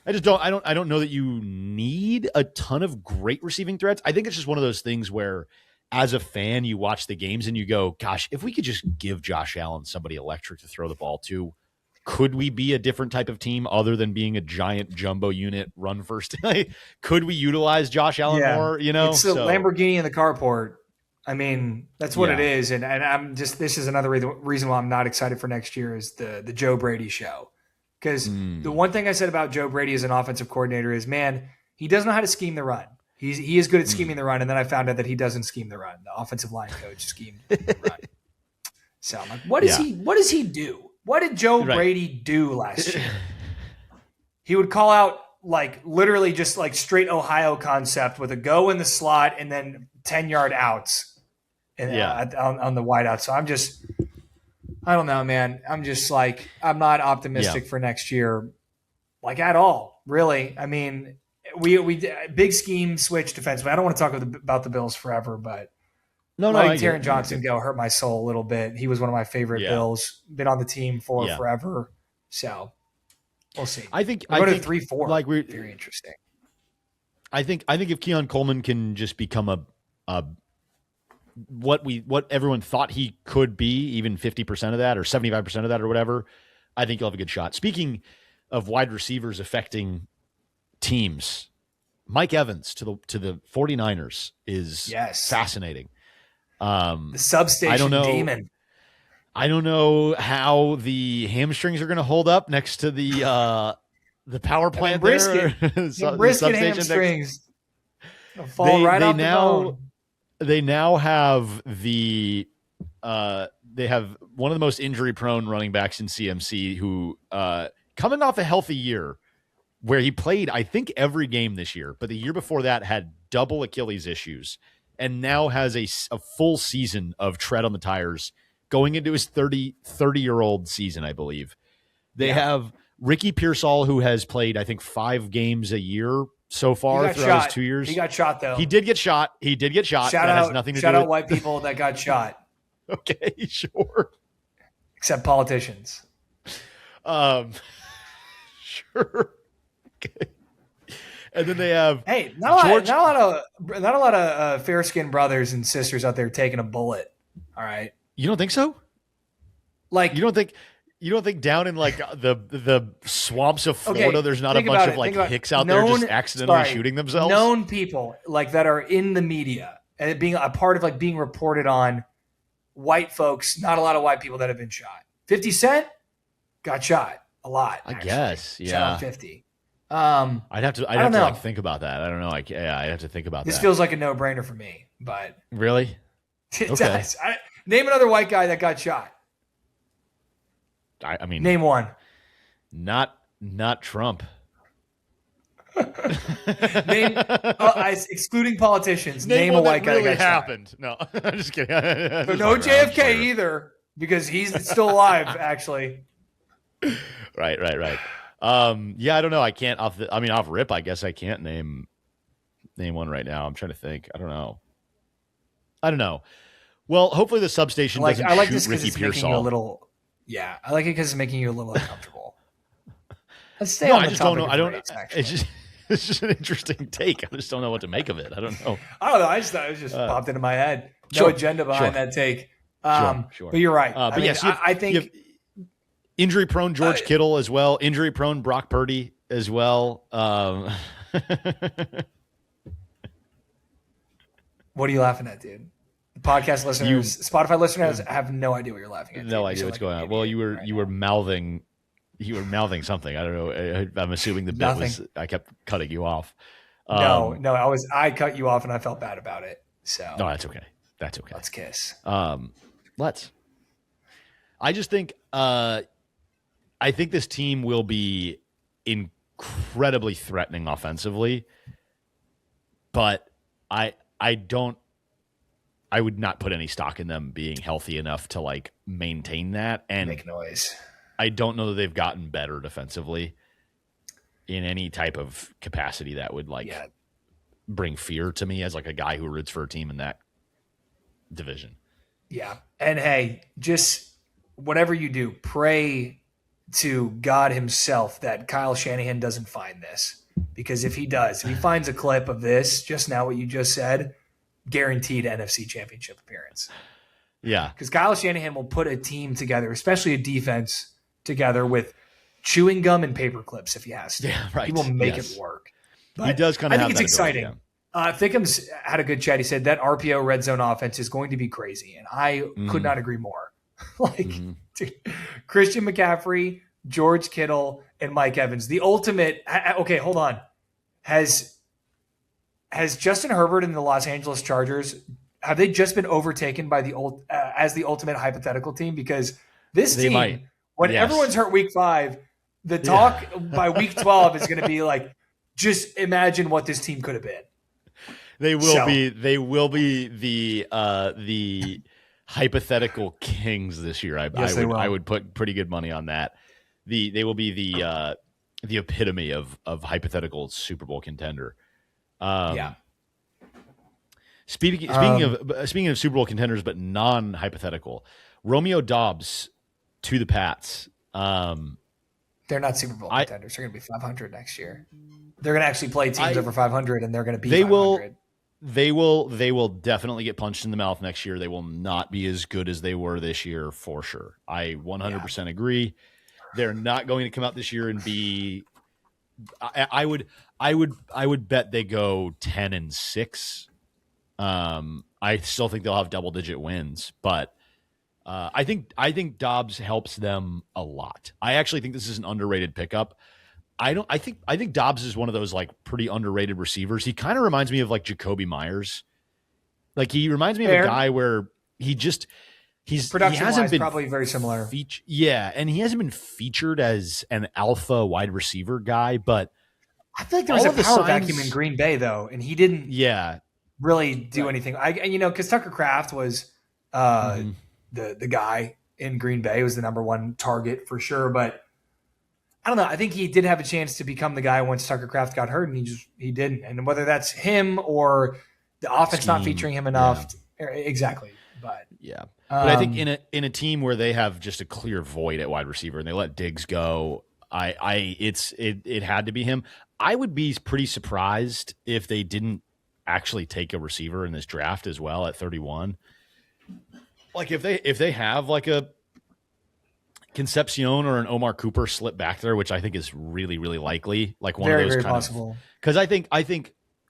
I don't know that you need a ton of great receiving threats. I think it's just one of those things where as a fan, you watch the games and you go, gosh, if we could just give Josh Allen somebody electric to throw the ball to, could we be a different type of team other than being a giant jumbo unit run first? Could we utilize Josh Allen more? It's a Lamborghini in the carport. I mean, that's what it is. And I'm just, this is another reason why I'm not excited for next year is the Joe Brady show. Because the one thing I said about Joe Brady as an offensive coordinator is, man, he doesn't know how to scheme the run. He is good at scheming the run, and then I found out that he doesn't scheme the run. The offensive line coach schemed the run. So I'm like, what does he do? What did Joe Brady do last year? He would call out like literally just like straight Ohio concept with a go in the slot and then 10-yard outs on the wideout. So I don't know, man. I'm just like, I'm not optimistic for next year, like at all, really. I mean, we big scheme switch defensively. I don't want to talk about the Bills forever, but letting Taron Johnson go hurt my soul a little bit. He was one of my favorite Bills. Been on the team for forever, so we'll see. I think 3-4. Like very interesting. I think if Keon Coleman can just become a what everyone thought he could be, even 50% of that or 75% of that or whatever, I think you'll have a good shot. Speaking of wide receivers affecting teams, Mike Evans to the 49ers is fascinating. The substation demon. I don't know how the hamstrings are going to hold up next to the power plant. Brisket hamstrings fall right off the bone. They now have they have one of the most injury prone running backs in CMC who coming off a healthy year where he played, I think, every game this year, but the year before that had double Achilles issues and now has a full season of tread on the tires going into his 30-year-old season, I believe. They have Ricky Pearsall, who has played, I think, 5 games a year so far throughout his 2 years. He got shot, though. He did get shot. That has nothing to do with... Shout out white people that got shot. Okay, sure. Except politicians. Sure. Okay. And then they have not a lot of fair-skinned brothers and sisters out there taking a bullet. All right. You don't think so? Like you don't think down in like the swamps of Florida there's not a bunch of like hicks out there just accidentally shooting themselves? Known people like that are in the media and being a part of like being reported on, white folks, not a lot of white people that have been shot. 50 Cent got shot a lot. I guess. Yeah. Shot on 50. I'd have to like think about that. I don't know. I'd have to think about this. This feels like a no-brainer for me, but really, it does. Name another white guy that got shot. I mean, name one. Not Trump. Name, excluding politicians. Name a white guy really that got happened. Shot. No, I'm just kidding. But no JFK either, because he's still alive, actually. Right. Yeah, I don't know. I can't off rip. I guess I can't name one right now. I'm trying to think. I don't know. Well, hopefully the substation doesn't I like shoot this Ricky it's Pearsall. A little, Yeah, I like it because it's making you a little uncomfortable. Let's stay No, on I the just don't know. topic I of don't. rates, It's just an interesting take. I just don't know what to make of it. I don't know. I don't know. I just thought it just popped into my head. No Sure, agenda behind that take. Sure. But you're right. But yes, I think injury-prone George Kittle as well. Injury-prone Brock Purdy as well. What are you laughing at, dude? The podcast listeners, Spotify listeners have no idea what you're laughing at. No idea what's going on. Well, you were mouthing. You were mouthing something. I don't know. I'm assuming the bit was. I kept cutting you off. No. I cut you off, and I felt bad about it. So no, that's okay. That's okay. Let's kiss. Let's. I just think. I think this team will be incredibly threatening offensively, but I would not put any stock in them being healthy enough to like maintain that and make noise. I don't know that they've gotten better defensively in any type of capacity that would bring fear to me as like a guy who roots for a team in that division. Yeah. And hey, just whatever you do, pray to God himself that Kyle Shanahan doesn't find this. Because if he does, if he finds a clip of this, just now what you just said, guaranteed NFC Championship appearance. Yeah. Because Kyle Shanahan will put a team together, especially a defense together with chewing gum and paper clips if he has to. Yeah, right. He will make it work. But he does kind of. I think it's exciting. Thickums had a good chat. He said that RPO red zone offense is going to be crazy, and I could not agree more. Dude, Christian McCaffrey, George Kittle, and Mike Evans, the ultimate. Okay, hold on. Has Justin Herbert and the Los Angeles Chargers, have they just been overtaken by as the ultimate hypothetical team? Because this team, when everyone's hurt week 5, the talk by week 12 is going to be like, just imagine what this team could have been. They will be the hypothetical kings this year. I would put pretty good money on that. They will be the epitome of hypothetical Super Bowl contender. Speaking of Super Bowl contenders, but non-hypothetical, Romeo Doubs to the Pats. They're not Super Bowl contenders. They're going to be 500 next year. They're going to actually play teams over 500, and they're going to be 500. They will definitely get punched in the mouth next year. They will not be as good as they were this year for sure. I 100% agree. They're not going to come out this year and be. I would bet they go 10-6. I still think they'll have double-digit wins, but I think Dobbs helps them a lot. I actually think this is an underrated pickup. I think Dobbs is one of those like pretty underrated receivers. He kind of reminds me of like Jacoby Myers. Like he reminds me of a guy where he's production-wise probably very similar. And he hasn't been featured as an alpha wide receiver guy, but I feel like there was a power vacuum in Green Bay though, and he didn't really do anything. Because Tucker Kraft was the guy in Green Bay, was the number one target for sure, but I don't know. I think he did have a chance to become the guy once Tucker Kraft got hurt, and he didn't. And whether that's him or the offense not featuring him enough, exactly. But but I think in a team where they have just a clear void at wide receiver and they let Diggs go, it had to be him. I would be pretty surprised if they didn't actually take a receiver in this draft as well at 31. Like if they have like a Concepcion or an Omar Cooper slip back there, which I think is really, really likely. Like one of those very kind possible. Because I think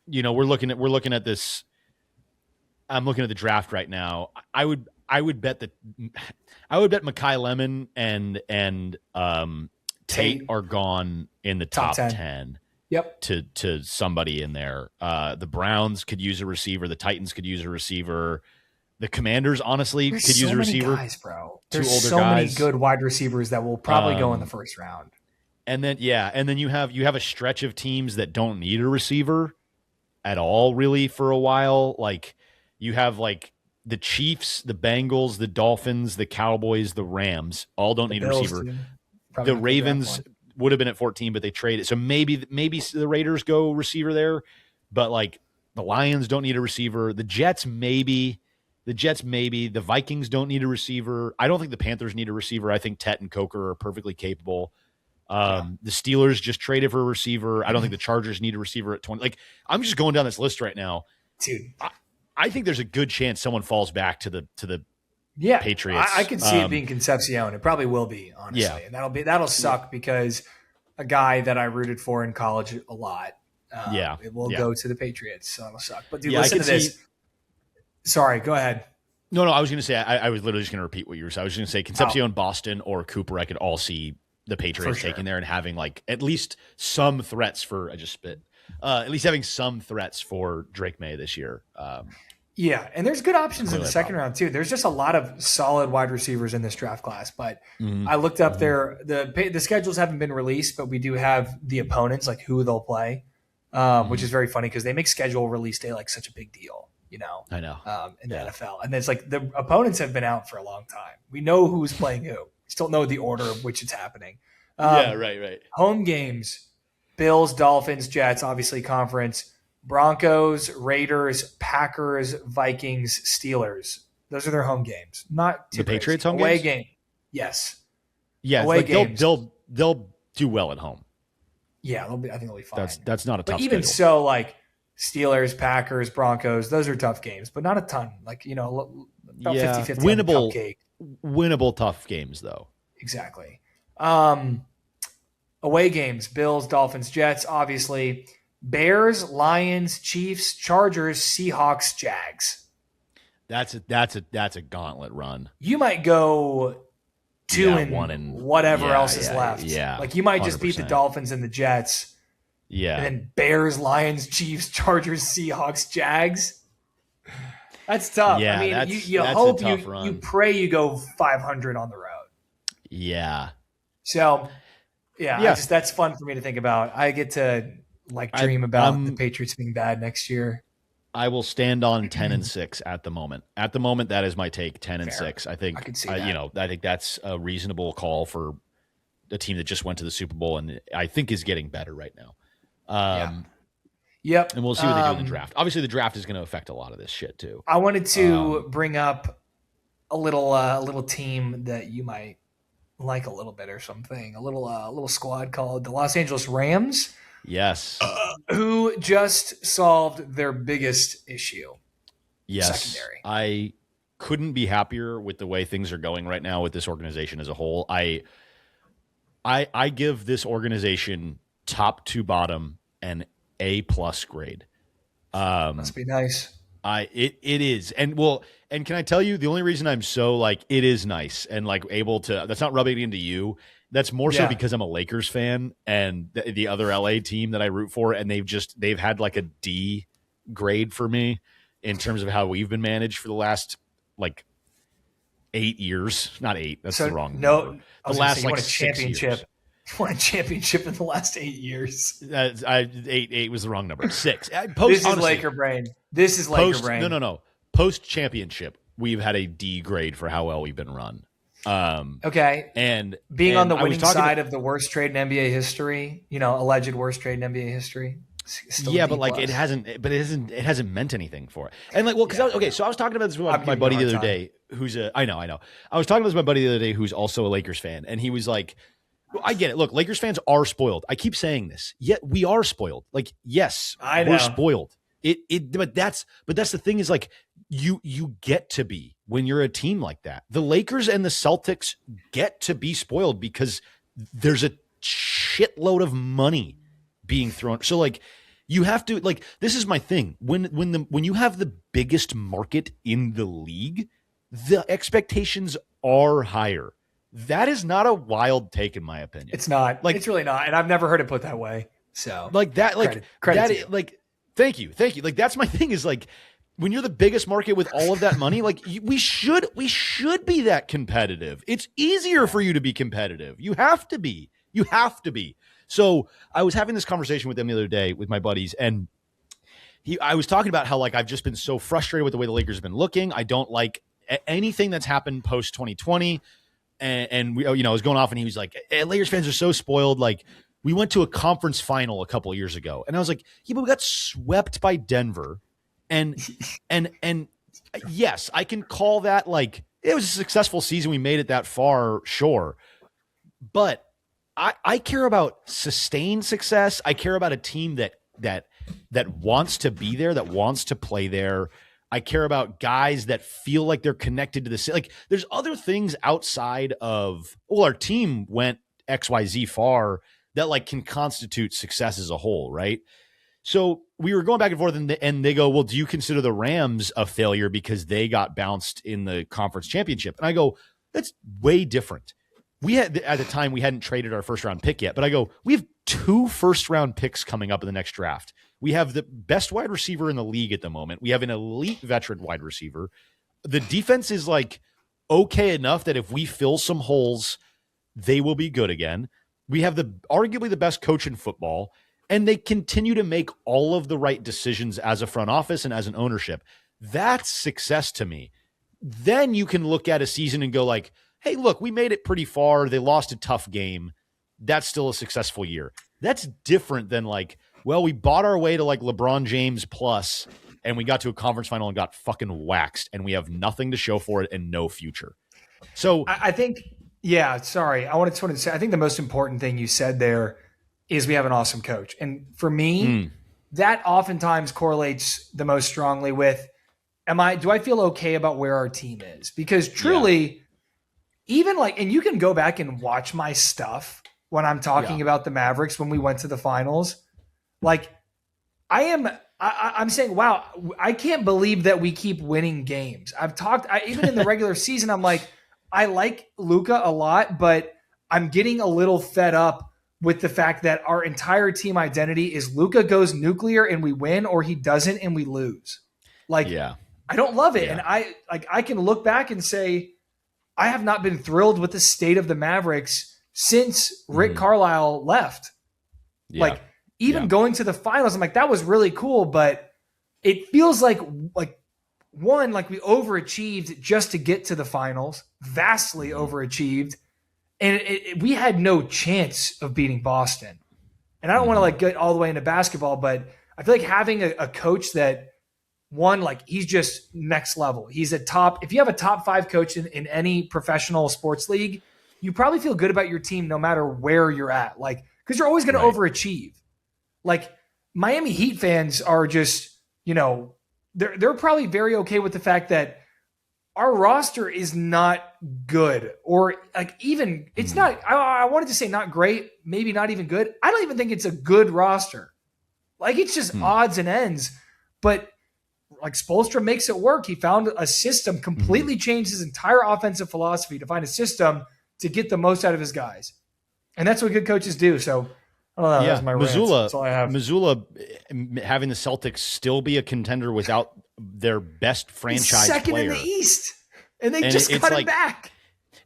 we're looking at this. I'm looking at the draft right now. I would bet Mekhi Lemon and Tate are gone in the top 10. Yep. To somebody in there. The Browns could use a receiver. The Titans could use a receiver. The Commanders, honestly, could use a receiver. Guys, bro. There's so many good wide receivers that will probably go in the first round. And then you have a stretch of teams that don't need a receiver at all, really, for a while. Like you have like the Chiefs, the Bengals, the Dolphins, the Cowboys, the Rams, all don't need a receiver. The Ravens would have been at 14, but they traded. So maybe the Raiders go receiver there, but like the Lions don't need a receiver. The Jets maybe. The Jets, maybe. The Vikings don't need a receiver. I don't think the Panthers need a receiver. I think Tet and Coker are perfectly capable. The Steelers just traded for a receiver. I don't think the Chargers need a receiver at 20. Like, I'm just going down this list right now. Dude. I think there's a good chance someone falls back to the Patriots. I could see it being Concepcion. It probably will be, honestly. Yeah. And that'll suck because a guy that I rooted for in college a lot, it will go to the Patriots. So that'll suck. But dude, listen to this. Sorry, go ahead. No, I was going to say, I was literally just going to repeat what you were saying. I was just going to say Concepcion, Boston, or Cooper. I could all see the Patriots taking there and having like at least some threats for, I just spit, at least having some threats for Drake May this year. And there's good options in the second round too. There's just a lot of solid wide receivers in this draft class. But I looked up the schedules haven't been released, but we do have the opponents, like who they'll play, which is very funny because they make schedule release day like such a big deal. I know. In the NFL. And it's like the opponents have been out for a long time. We know who's playing who. We still know the order of which it's happening. Right. Home games, Bills, Dolphins, Jets, obviously conference, Broncos, Raiders, Packers, Vikings, Steelers. Those are their home games. Not too the Patriots home away games? game. Yes. Yeah, away like games. They'll do well at home. Yeah, I think they'll be fine. That's not a tough But even schedule. so, like Steelers, Packers, Broncos, those are tough games, but not a ton. Like, about 50-50 winnable, cupcake. Winnable tough games, though. Exactly. Away games, Bills, Dolphins, Jets, obviously. Bears, Lions, Chiefs, Chargers, Seahawks, Jags. That's a gauntlet run. You might go 2 and 1 and whatever else is left. Yeah. Like you might just beat the 100%. Dolphins and the Jets. Yeah. And then Bears, Lions, Chiefs, Chargers, Seahawks, Jags. That's tough. Yeah, I mean, that's you a hope tough run. you pray you go 500 on the road. Yeah. So, that's fun for me to think about. I get to dream about the Patriots being bad next year. I will stand on 10-6 at the moment. At the moment, that is my take. 10-6. I think I can see that. I think that's a reasonable call for a team that just went to the Super Bowl and I think is getting better right now. Yep. And we'll see what they do in the draft. Obviously, the draft is going to affect a lot of this shit too. I wanted to bring up a little team that you might like a little bit or something. A little squad called the Los Angeles Rams. Yes. Who just solved their biggest issue. Yes. Secondary. I couldn't be happier with the way things are going right now with this organization as a whole. I give this organization top to bottom an A+ grade. Must be nice. It is. And can I tell you the only reason I'm so it is nice and able to, that's not rubbing it into you. That's more so because I'm a Lakers fan and the other LA team that I root for. And they've had a D grade for me in terms of how we've been managed for the last 8 years. Not 8. That's the wrong number. The last won a 6 championship. years. Won a championship in the last 8 years. 8 was the wrong number. 6. This is Laker brain. No. Post championship, we've had a D grade for how well we've been run. Okay. And being on the winning side of the worst trade in NBA history, alleged worst trade in NBA history. But it hasn't meant anything for it. And so I was talking about this with my buddy the other day, who's I know. I was talking about this with my buddy the other day, who's also a Lakers fan, and he was like, I get it. Look, Lakers fans are spoiled. I keep saying this. Yet we are spoiled. Yes, I know. We're spoiled. But that's the thing is you get to be when you're a team like that. The Lakers and the Celtics get to be spoiled because there's a shitload of money being thrown. So you have to this is my thing. When you have the biggest market in the league, the expectations are higher. That is not a wild take in my opinion. It's not. It's really not. And I've never heard it put that way. So credit thank you. That's my thing is when you're the biggest market with all of that money, we should be that competitive. It's easier for you to be competitive. You have to be. So I was having this conversation with them the other day with my buddies, and I was talking about how I've just been so frustrated with the way the Lakers have been looking. I don't like anything that's happened post 2020. And we, I was going off, and he was like, Lakers fans are so spoiled. We went to a conference final a couple of years ago, and I was like, yeah, but we got swept by Denver, and Yes, I can call that like it was a successful season. We made it that far, sure. But I care about sustained success. I care about a team that wants to be there, that wants to play there. I care about guys that feel like they're connected to the city. Like there's other things outside of, well, our team went XYZ far that like can constitute success as a whole, right? So we were going back and forth, and they go, well, do you consider the Rams a failure because they got bounced in the conference championship? And I go, that's way different. We had, at the time, we hadn't traded our first round pick yet, but I go, we have 2 first round picks coming up in the next draft. We have the best wide receiver in the league at the moment. We have an elite veteran wide receiver. The defense is like okay enough that if we fill some holes, they will be good again. We have arguably the best coach in football, and they continue to make all of the right decisions as a front office and as an ownership. That's success to me. Then you can look at a season and go like, hey, look, we made it pretty far. They lost a tough game. That's still a successful year. That's different than like, well, we bought our way to like LeBron James plus, and we got to a conference final and got fucking waxed, and we have nothing to show for it and no future. So I think, yeah, sorry. I wanted to say, I think the most important thing you said there is we have an awesome coach. And for me, that oftentimes correlates the most strongly with, do I feel okay about where our team is? Because truly, even like, and you can go back and watch my stuff when I'm talking about the Mavericks when we went to the finals. Like I'm saying, wow, I can't believe that we keep winning games. Even in the regular season, I'm like, I like Luka a lot, but I'm getting a little fed up with the fact that our entire team identity is Luka goes nuclear and we win, or he doesn't and we lose. Like, I don't love it. And I can look back and say, I have not been thrilled with the state of the Mavericks since Rick Carlisle left. Like, even going to the finals, I'm like, that was really cool, but it feels like one, like we overachieved just to get to the finals, vastly overachieved, and we had no chance of beating Boston. And I don't want to like get all the way into basketball, but I feel like having a coach that, one, like he's just next level. He's if you have a top 5 coach in any professional sports league, you probably feel good about your team no matter where you're at. Like, because you're always going to overachieve. Like Miami Heat fans are just, they're probably very okay with the fact that our roster is not good, or like even it's not, I wanted to say not great, maybe not even good. I don't even think it's a good roster. Like it's just odds and ends, but like Spoelstra makes it work. He found a system, completely changed his entire offensive philosophy to find a system to get the most out of his guys. And that's what good coaches do. So I don't know. That's my rant. That's all I have. Missoula having the Celtics still be a contender without their best franchise second player. In the East. And they just cut it back.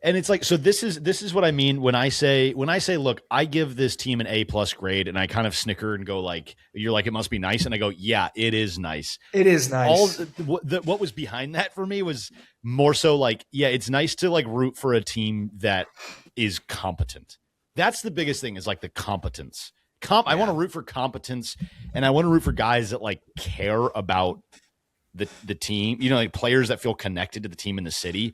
And it's like, so this is what I mean when I say, look, I give this team an A+ grade, and I kind of snicker and go like, you're like, it must be nice. And I go, yeah, it is nice. It is nice. What was behind that for me was more so like, yeah, it's nice to like root for a team that is competent. That's the biggest thing, is like the competence. I want to root for competence, and I want to root for guys that like care about the team, like players that feel connected to the team in the city.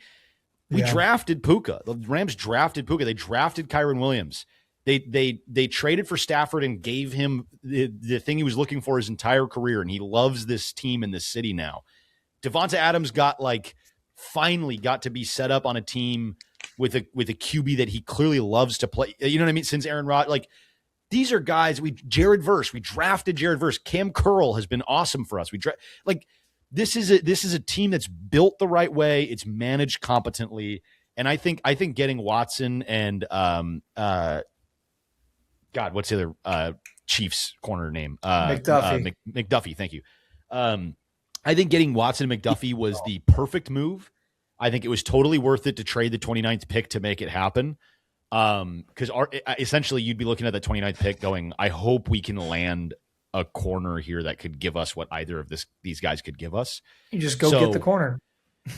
We drafted Puka. The Rams drafted Puka. They drafted Kyron Williams. They traded for Stafford and gave him the thing he was looking for his entire career, and he loves this team in this city now. Devonta Adams finally got to be set up on a team with a QB that he clearly loves to play. You know what I mean? Since Aaron Rodgers, like these are guys. We drafted Jared Verse. Cam Curl has been awesome for us. This is a team that's built the right way. It's managed competently, and I think getting Watson and what's the other Chiefs corner name? McDuffie. McDuffie. Thank you. I think getting Watson and McDuffie was the perfect move. I think it was totally worth it to trade the 29th pick to make it happen. Because essentially you'd be looking at the 29th pick going, I hope we can land a corner here that could give us what either of these guys could give us. You just go get the corner.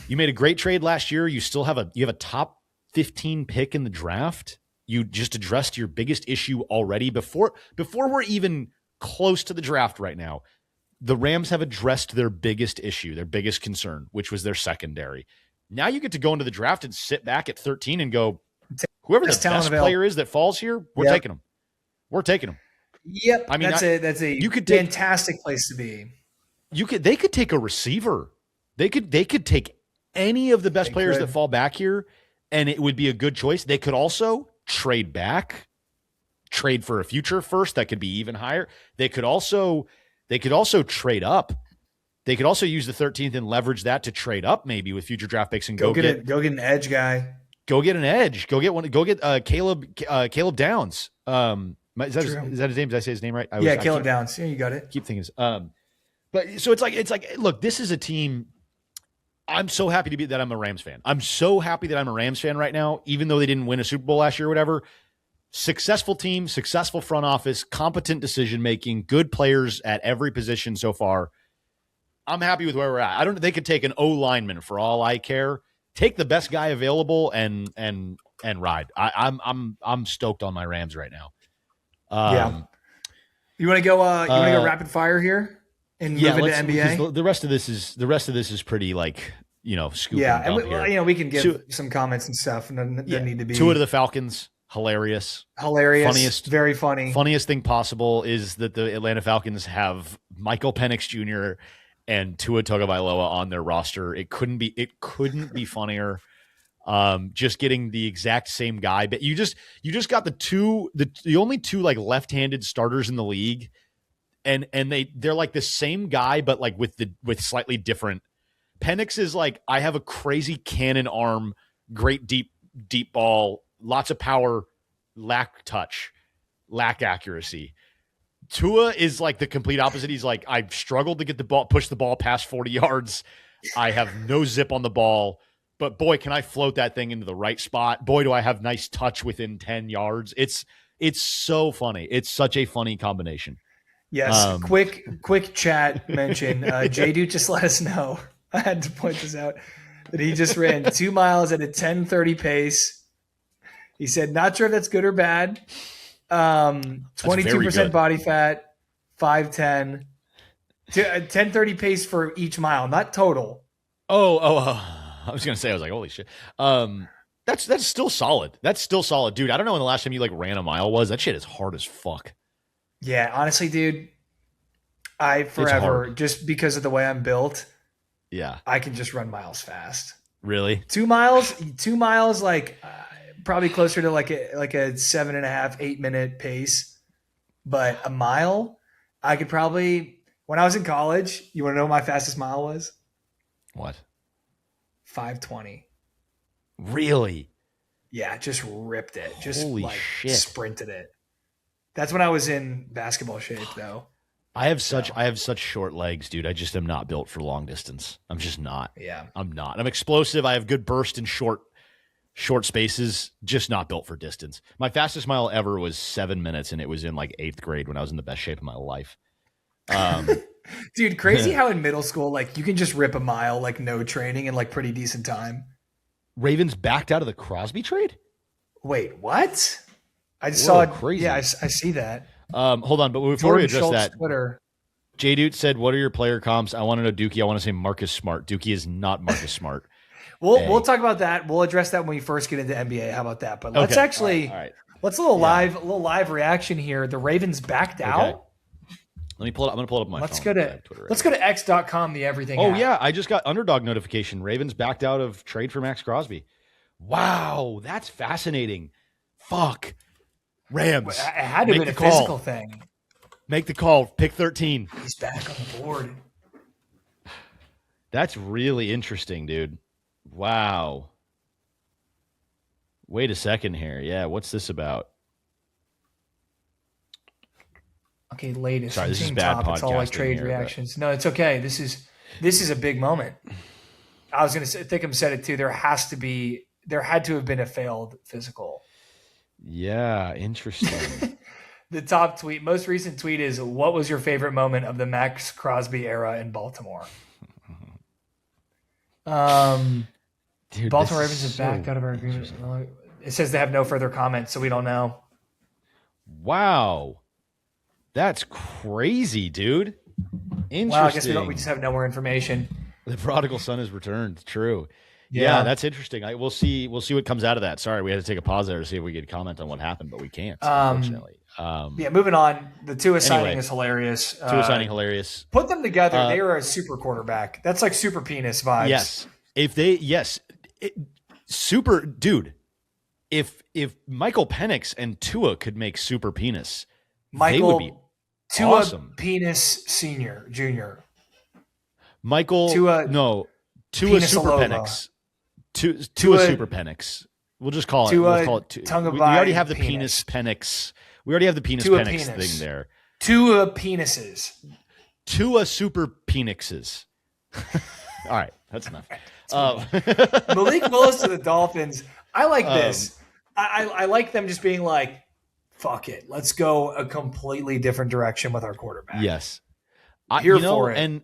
You made a great trade last year. You still have a top 15 pick in the draft. You just addressed your biggest issue already before we're even close to the draft right now. the Rams have addressed their biggest issue, their biggest concern, which was their secondary. Now you get to go into the draft and sit back at 13 and go, whoever the best player is that falls here, we're taking them. We're taking them. Yep. I mean, that's a fantastic place to be. They could take a receiver. They could take any of the best players that fall back here, and it would be a good choice. They could also trade back, trade for a future first that could be even higher. They could also trade up. They could also use the 13th and leverage that to trade up maybe with future draft picks and go get an edge guy. Go get an edge. Go get one. Go get Caleb Downs. Is that his name? Did I say his name right? Caleb Downs. Yeah, you got it. Keep thinking. But so it's like, look, this is a team. I'm so happy that I'm a Rams fan. I'm so happy that I'm a Rams fan right now, even though they didn't win a Super Bowl last year or whatever. Successful team, successful front office, competent decision-making, good players at every position so far. I'm happy with where we're at. I don't know. They could take an O lineman for all I care. Take the best guy available and ride. I'm stoked on my Rams right now. You want to go rapid fire here? And move into NBA. The rest of this is pretty like, scoop. Yeah, and we can give some comments and stuff, and then need to be Tua to the Falcons. Hilarious, very funny. Funniest thing possible is that the Atlanta Falcons have Michael Penix Jr. and Tua Tagovailoa on their roster. It couldn't be funnier. Just getting the exact same guy, but you just got the only two like left-handed starters in the league. And they're like the same guy, but like with slightly different. Penix is like, I have a crazy cannon arm, great deep ball, lots of power, lack touch, lack accuracy. Tua is like the complete opposite. He's like, I've struggled to get the ball, push the ball past 40 yards. I have no zip on the ball, but boy, can I float that thing into the right spot. Boy, do I have nice touch within 10 yards. It's so funny. It's such a funny combination. Yes. Quick chat mention. J Dude just let us know. I had to point this out that he just ran 2 miles at a 10:30 pace. He said, not sure if that's good or bad. 22% body fat, 5'10", 10:30 pace for each mile, not total. I was gonna say, I was like, holy shit. That's still solid. That's still solid, dude. I don't know when the last time you like ran a mile was. That shit is hard as fuck. Yeah, honestly, dude, I forever, just because of the way I'm built, I can just run miles fast. Really? 2 miles, like probably closer to like a 7.5, 8 minute pace. But a mile, I could probably, when I was in college, you want to know what my fastest mile was? What? 5:20. Really? Yeah, just ripped it. Just holy shit. Sprinted it. That's when I was in basketball shape, though. I have such short legs, dude. I just am not built for long distance. I'm just not. Yeah. I'm not. I'm explosive. I have good burst in short spaces, just not built for distance. My fastest mile ever was 7 minutes, and it was in like 8th grade when I was in the best shape of my life. Dude, crazy how in middle school, like you can just rip a mile, like no training and like pretty decent time. Ravens backed out of the Crosby trade? Wait, what? I just saw it. Crazy. Yeah, I see that. Hold on, but before we address that, Twitter. J Dude said, "What are your player comps?" I want to know Dookie. I want to say Marcus Smart. Dookie is not Marcus Smart. We'll talk about that. We'll address that when we first get into NBA. How about that? But let's actually all right. Let's a little live reaction here. The Ravens backed out. Let me pull it up. I'm gonna pull it up on my phone. Let's go to x.com, the everything. Oh app. Yeah, I just got underdog notification. Ravens backed out of trade for Maxx Crosby. Wow, that's fascinating. Fuck. Rams. It had to be a physical thing. Make the call. Pick 13. He's back on the board. That's really interesting, dude. Wow. Wait a second here. Yeah, what's this about? Okay, latest. Sorry, this is bad podcasting. It's all like trade reactions. No, it's okay. This is a big moment. I was going to say, Thickum said it too. There had to have been a failed physical. Yeah, interesting. The top most recent tweet is, what was your favorite moment of the Maxx Crosby era in Baltimore? Dude, Baltimore Ravens have backed out of our agreement. It says they have no further comments, so we don't know. Wow. That's crazy, dude. Interesting. Well, I guess we just have no more information. The prodigal son has returned. True. Yeah, that's interesting. We'll see what comes out of that. Sorry, we had to take a pause there to see if we could comment on what happened, but we can't, unfortunately. Moving on. The Tua signing is hilarious. Tua signing hilarious. Put them together. They are a super quarterback. That's like super penis vibes. Yes. Super dude. If Michael Penix and Tua could make super penis, they would be Tua awesome. Penis Junior. Tua Super Penix. Tua Super Penix. We'll just call it. We'll call it. We already have the penis Penix. We already have the penis Penix thing there. Tua penises. Tua Super Penixes. All right, that's enough. Malik Willis to the Dolphins. I like this. I like them just being like, fuck it. Let's go a completely different direction with our quarterback. Yes. For it.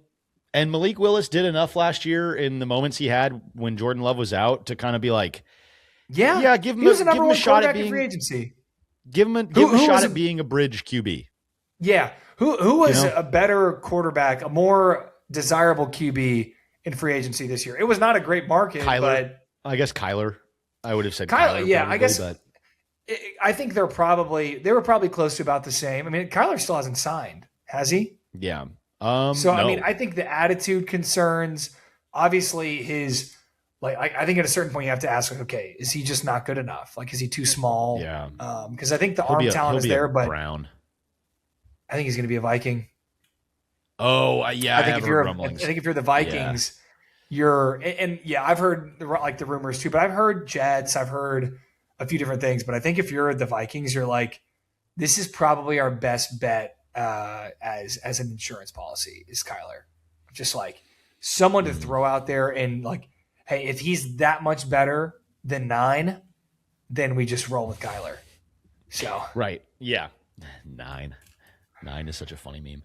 And Malik Willis did enough last year in the moments he had when Jordan Love was out to kind of be like, give him a shot at being free agency. Give him a shot at being a bridge QB. Yeah. Who was a better quarterback, a more desirable QB in free agency this year? It was not a great market, but I guess Kyler. I would have said Kyler. Yeah, probably, I guess. But I think they were probably close to about the same. I mean, Kyler still hasn't signed, has he? Yeah. No. I mean, I think the attitude concerns, obviously his, I think at a certain point you have to ask, okay, is he just not good enough? Like, is he too small? Yeah. Because I think the arm talent is there, but Brown. I think he's going to be a Viking. Oh, yeah. I think if you're the Vikings, I've heard the rumors too, but I've heard Jets, I've heard a few different things, but I think if you're the Vikings, you're like, this is probably our best bet. As an insurance policy is Kyler. Just like someone to throw out there and like, hey, if he's that much better than 9, then we just roll with Kyler. So right. Yeah. 9 is such a funny meme.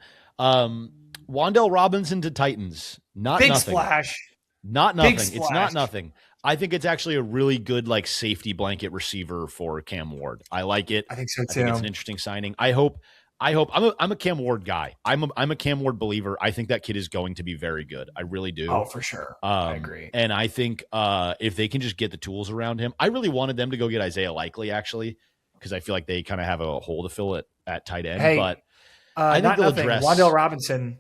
Wan'Dale Robinson to Titans. Not big nothing. Splash. Not nothing. It's not nothing. I think it's actually a really good like safety blanket receiver for Cam Ward. I like it. I think so too. I think it's an interesting signing. I hope I'm a Cam Ward guy. I'm a Cam Ward believer. I think that kid is going to be very good. I really do. Oh, for sure. I agree. And I think if they can just get the tools around him, I really wanted them to go get Isaiah Likely actually, because I feel like they kind of have a hole to fill at tight end. Hey, but I think they'll address. Wan'Dale Robinson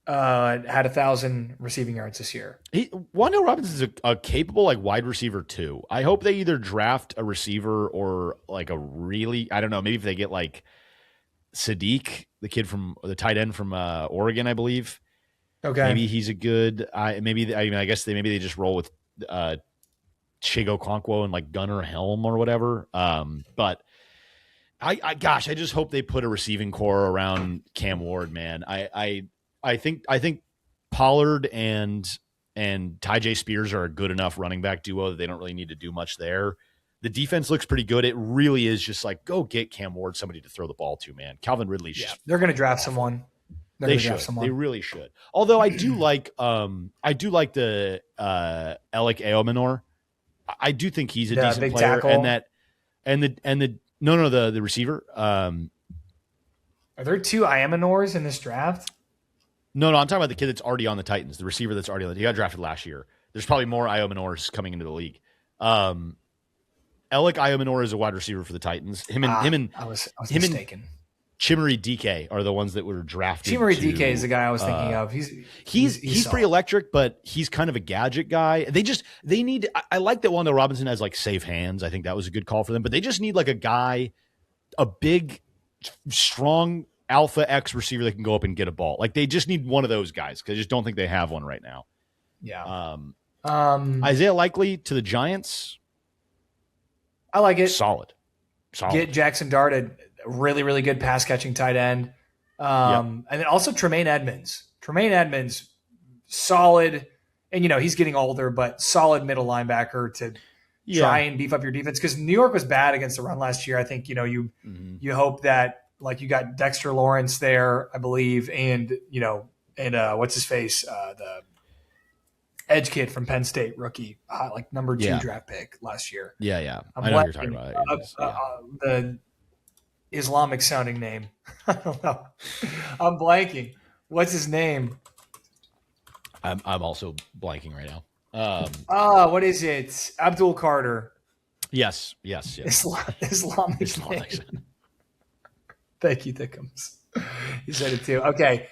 had 1,000 receiving yards this year. Wan'Dale Robinson is a capable like wide receiver too. I hope they either draft a receiver or like a really, I don't know, maybe if they get like Sadiq, the tight end from Oregon, I believe. Okay, maybe he's a good. I guess they just roll with Chigo Okonkwo and like Gunnar Helm or whatever. But I just hope they put a receiving core around Cam Ward, man. I think Pollard and Tyjae Spears are a good enough running back duo that they don't really need to do much there. The defense looks pretty good. It really is just like, go get Cam Ward, somebody to throw the ball to, man. Calvin Ridley's they're going to draft someone. They should. They really should. Although I do like the Alec Eomanor. I do think he's a decent player. Tackle. The receiver. Are there 2 Iomanors in this draft? No, I'm talking about the kid that's already on the Titans, the receiver that's already on. He got drafted last year. There's probably more Iomanors coming into the league. Alec Eomanor is a wide receiver for the Titans. I was mistaken. Chimere DK are the ones that were drafted. Chimere DK is the guy I was thinking of. He's pretty electric, but he's kind of a gadget guy. They need. I like that Wan'Dale Robinson has like safe hands. I think that was a good call for them. But they just need like a guy, a big, strong alpha X receiver that can go up and get a ball. Like they just need one of those guys because I just don't think they have one right now. Yeah. Isaiah Likely to the Giants. I like it. Solid. Get Jackson Dart, a really, really good pass catching tight end. And then also Tremaine Edmonds. Tremaine Edmonds, solid. And, he's getting older, but solid middle linebacker to try and beef up your defense. Because New York was bad against the run last year. I think, you hope that, like, you got Dexter Lawrence there, I believe, and what's his face? The edge kid from Penn State, rookie, like number 2 draft pick last year. Yeah. I know what you're talking about. The Islamic sounding name. I don't know. I'm blanking. What's his name? I'm also blanking right now. What is it? Abdul Carter. Yes. Islamic name. Thank you, Thickums. You said it too. Okay.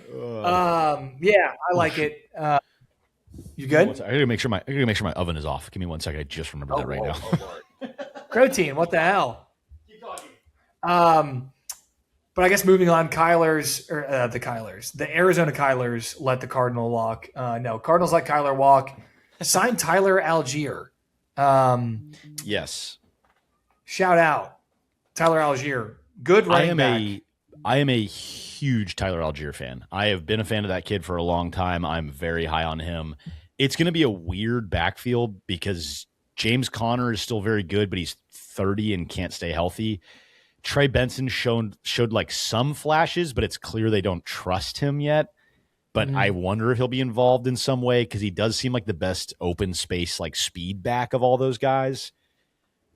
Yeah, I like it. You good? I gotta make sure my oven is off. Give me 1 second. I just remembered that right now. Protein. What the hell? Keep talking. But I guess moving on, the Arizona Kylers let the Cardinal walk. No, Cardinals let Kyler walk. Signed Tyler Algier. Yes. Shout out, Tyler Algier. Good running back. I am a huge Tyler Algier fan. I have been a fan of that kid for a long time. I'm very high on him. It's going to be a weird backfield because James Conner is still very good, but he's 30 and can't stay healthy. Trey Benson showed like some flashes, but it's clear they don't trust him yet. But I wonder if he'll be involved in some way because he does seem like the best open space, like speed back of all those guys.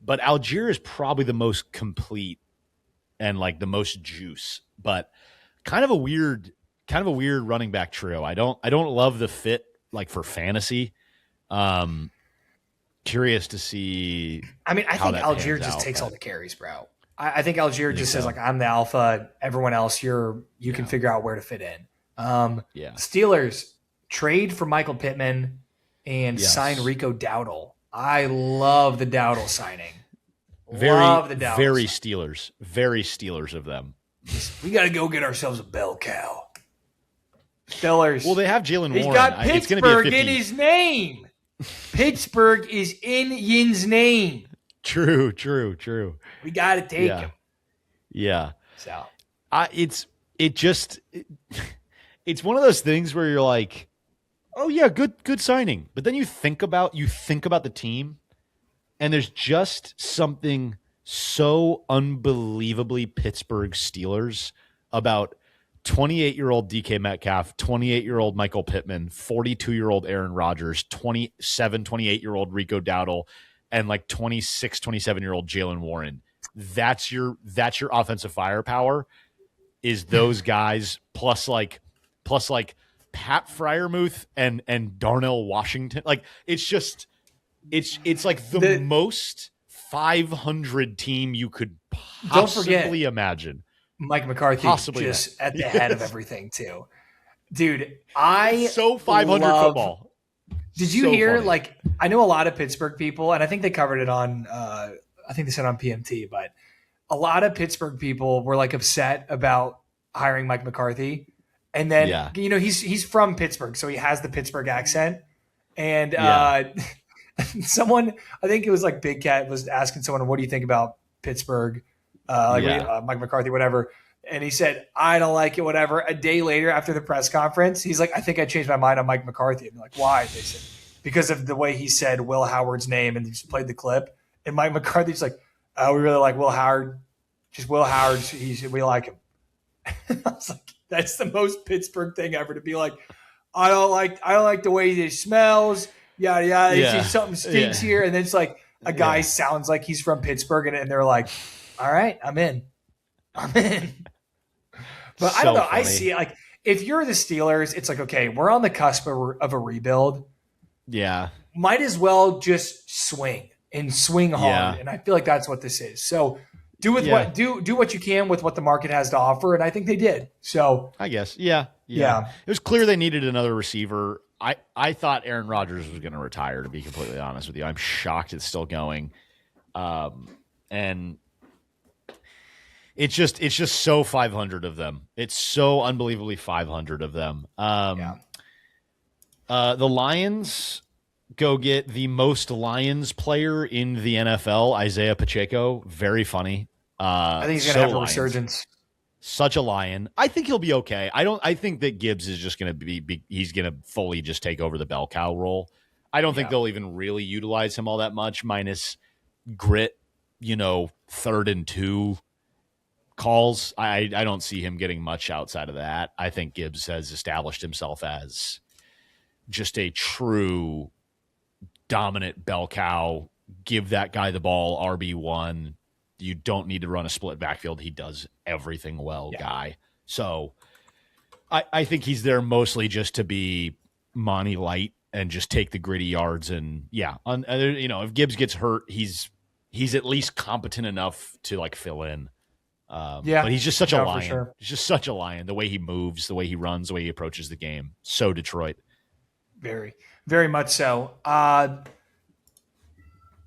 But Algier is probably the most complete and like the most juice, but kind of a weird running back trio. I don't love the fit like for fantasy. Curious to see. I mean, I think Algier just takes all the carries, bro. I think Algier just says like, I'm the alpha. Everyone else, you can figure out where to fit in. Steelers trade for Michael Pittman and sign Rico Dowdle. I love the Dowdle signing. Love the Dowdle very signing. Very Steelers of them. We got to go get ourselves a bell cow. Steelers. Well, they have Jalen Warren. He's got Pittsburgh in his name. Pittsburgh is in Yin's name. True. We got to take him. Yeah. So it's one of those things where you're like, oh yeah, good signing. But then you think about the team, and there's just something so unbelievably Pittsburgh Steelers about 28-year-old DK Metcalf, 28-year-old Michael Pittman, 42-year-old Aaron Rodgers, 28-year-old Rico Dowdle, and like 26, 27-year-old Jalen Warren. That's your offensive firepower is those guys plus like Pat Freiermuth and Darnell Washington. Like it's like the most 500 team you could possibly imagine. Mike McCarthy just at the head of everything too. Dude, so 500 football. Did you hear, funny. Like, I know a lot of Pittsburgh people, and I think they covered it on, I think they said on PMT, but a lot of Pittsburgh people were like upset about hiring Mike McCarthy. And then, he's from Pittsburgh, so he has the Pittsburgh accent. And someone, I think it was like Big Cat was asking someone, what do you think about Pittsburgh? Mike McCarthy, whatever. And he said, I don't like it, whatever. A day later after the press conference, he's like, I think I changed my mind on Mike McCarthy. And I'm like, why? They said, because of the way he said Will Howard's name and he just played the clip. And Mike McCarthy's like, oh, we really like Will Howard. Just Will Howard. We like him. And I was like, that's the most Pittsburgh thing ever to be like, I don't like the way he smells. Yada, yada. Yeah. Something stinks here. And then it's like a guy sounds like he's from Pittsburgh and they're like, all right, I'm in. But I don't know. Funny. I see it like if you're the Steelers, it's like, okay, we're on the cusp of a rebuild. Yeah. Might as well just swing hard. Yeah. And I feel like that's what this is. So do what you can with what the market has to offer. And I think they did. So I guess. Yeah. It was clear they needed another receiver. I thought Aaron Rodgers was going to retire, to be completely honest with you. I'm shocked it's still going. And it's just so 500 of them. It's so unbelievably 500 of them. The Lions go get the most Lions player in the NFL, Isaiah Pacheco. Very funny. I think he's going to have a resurgence. Such a Lion. I think he'll be okay. I think that Gibbs is just going to he's going to fully just take over the bell cow role. I don't think they'll even really utilize him all that much, minus grit, 3rd and 2 calls. I don't see him getting much outside of that. I think Gibbs has established himself as just a true dominant bell cow. Give that guy the ball, RB1. You don't need to run a split backfield. He does everything well, guy. So I think he's there mostly just to be Monty Light and just take the gritty yards. And if Gibbs gets hurt, he's at least competent enough to like fill in. But he's just such a lion. Sure. He's just such a lion. The way he moves, the way he runs, the way he approaches the game. So Detroit. Very, very much so. A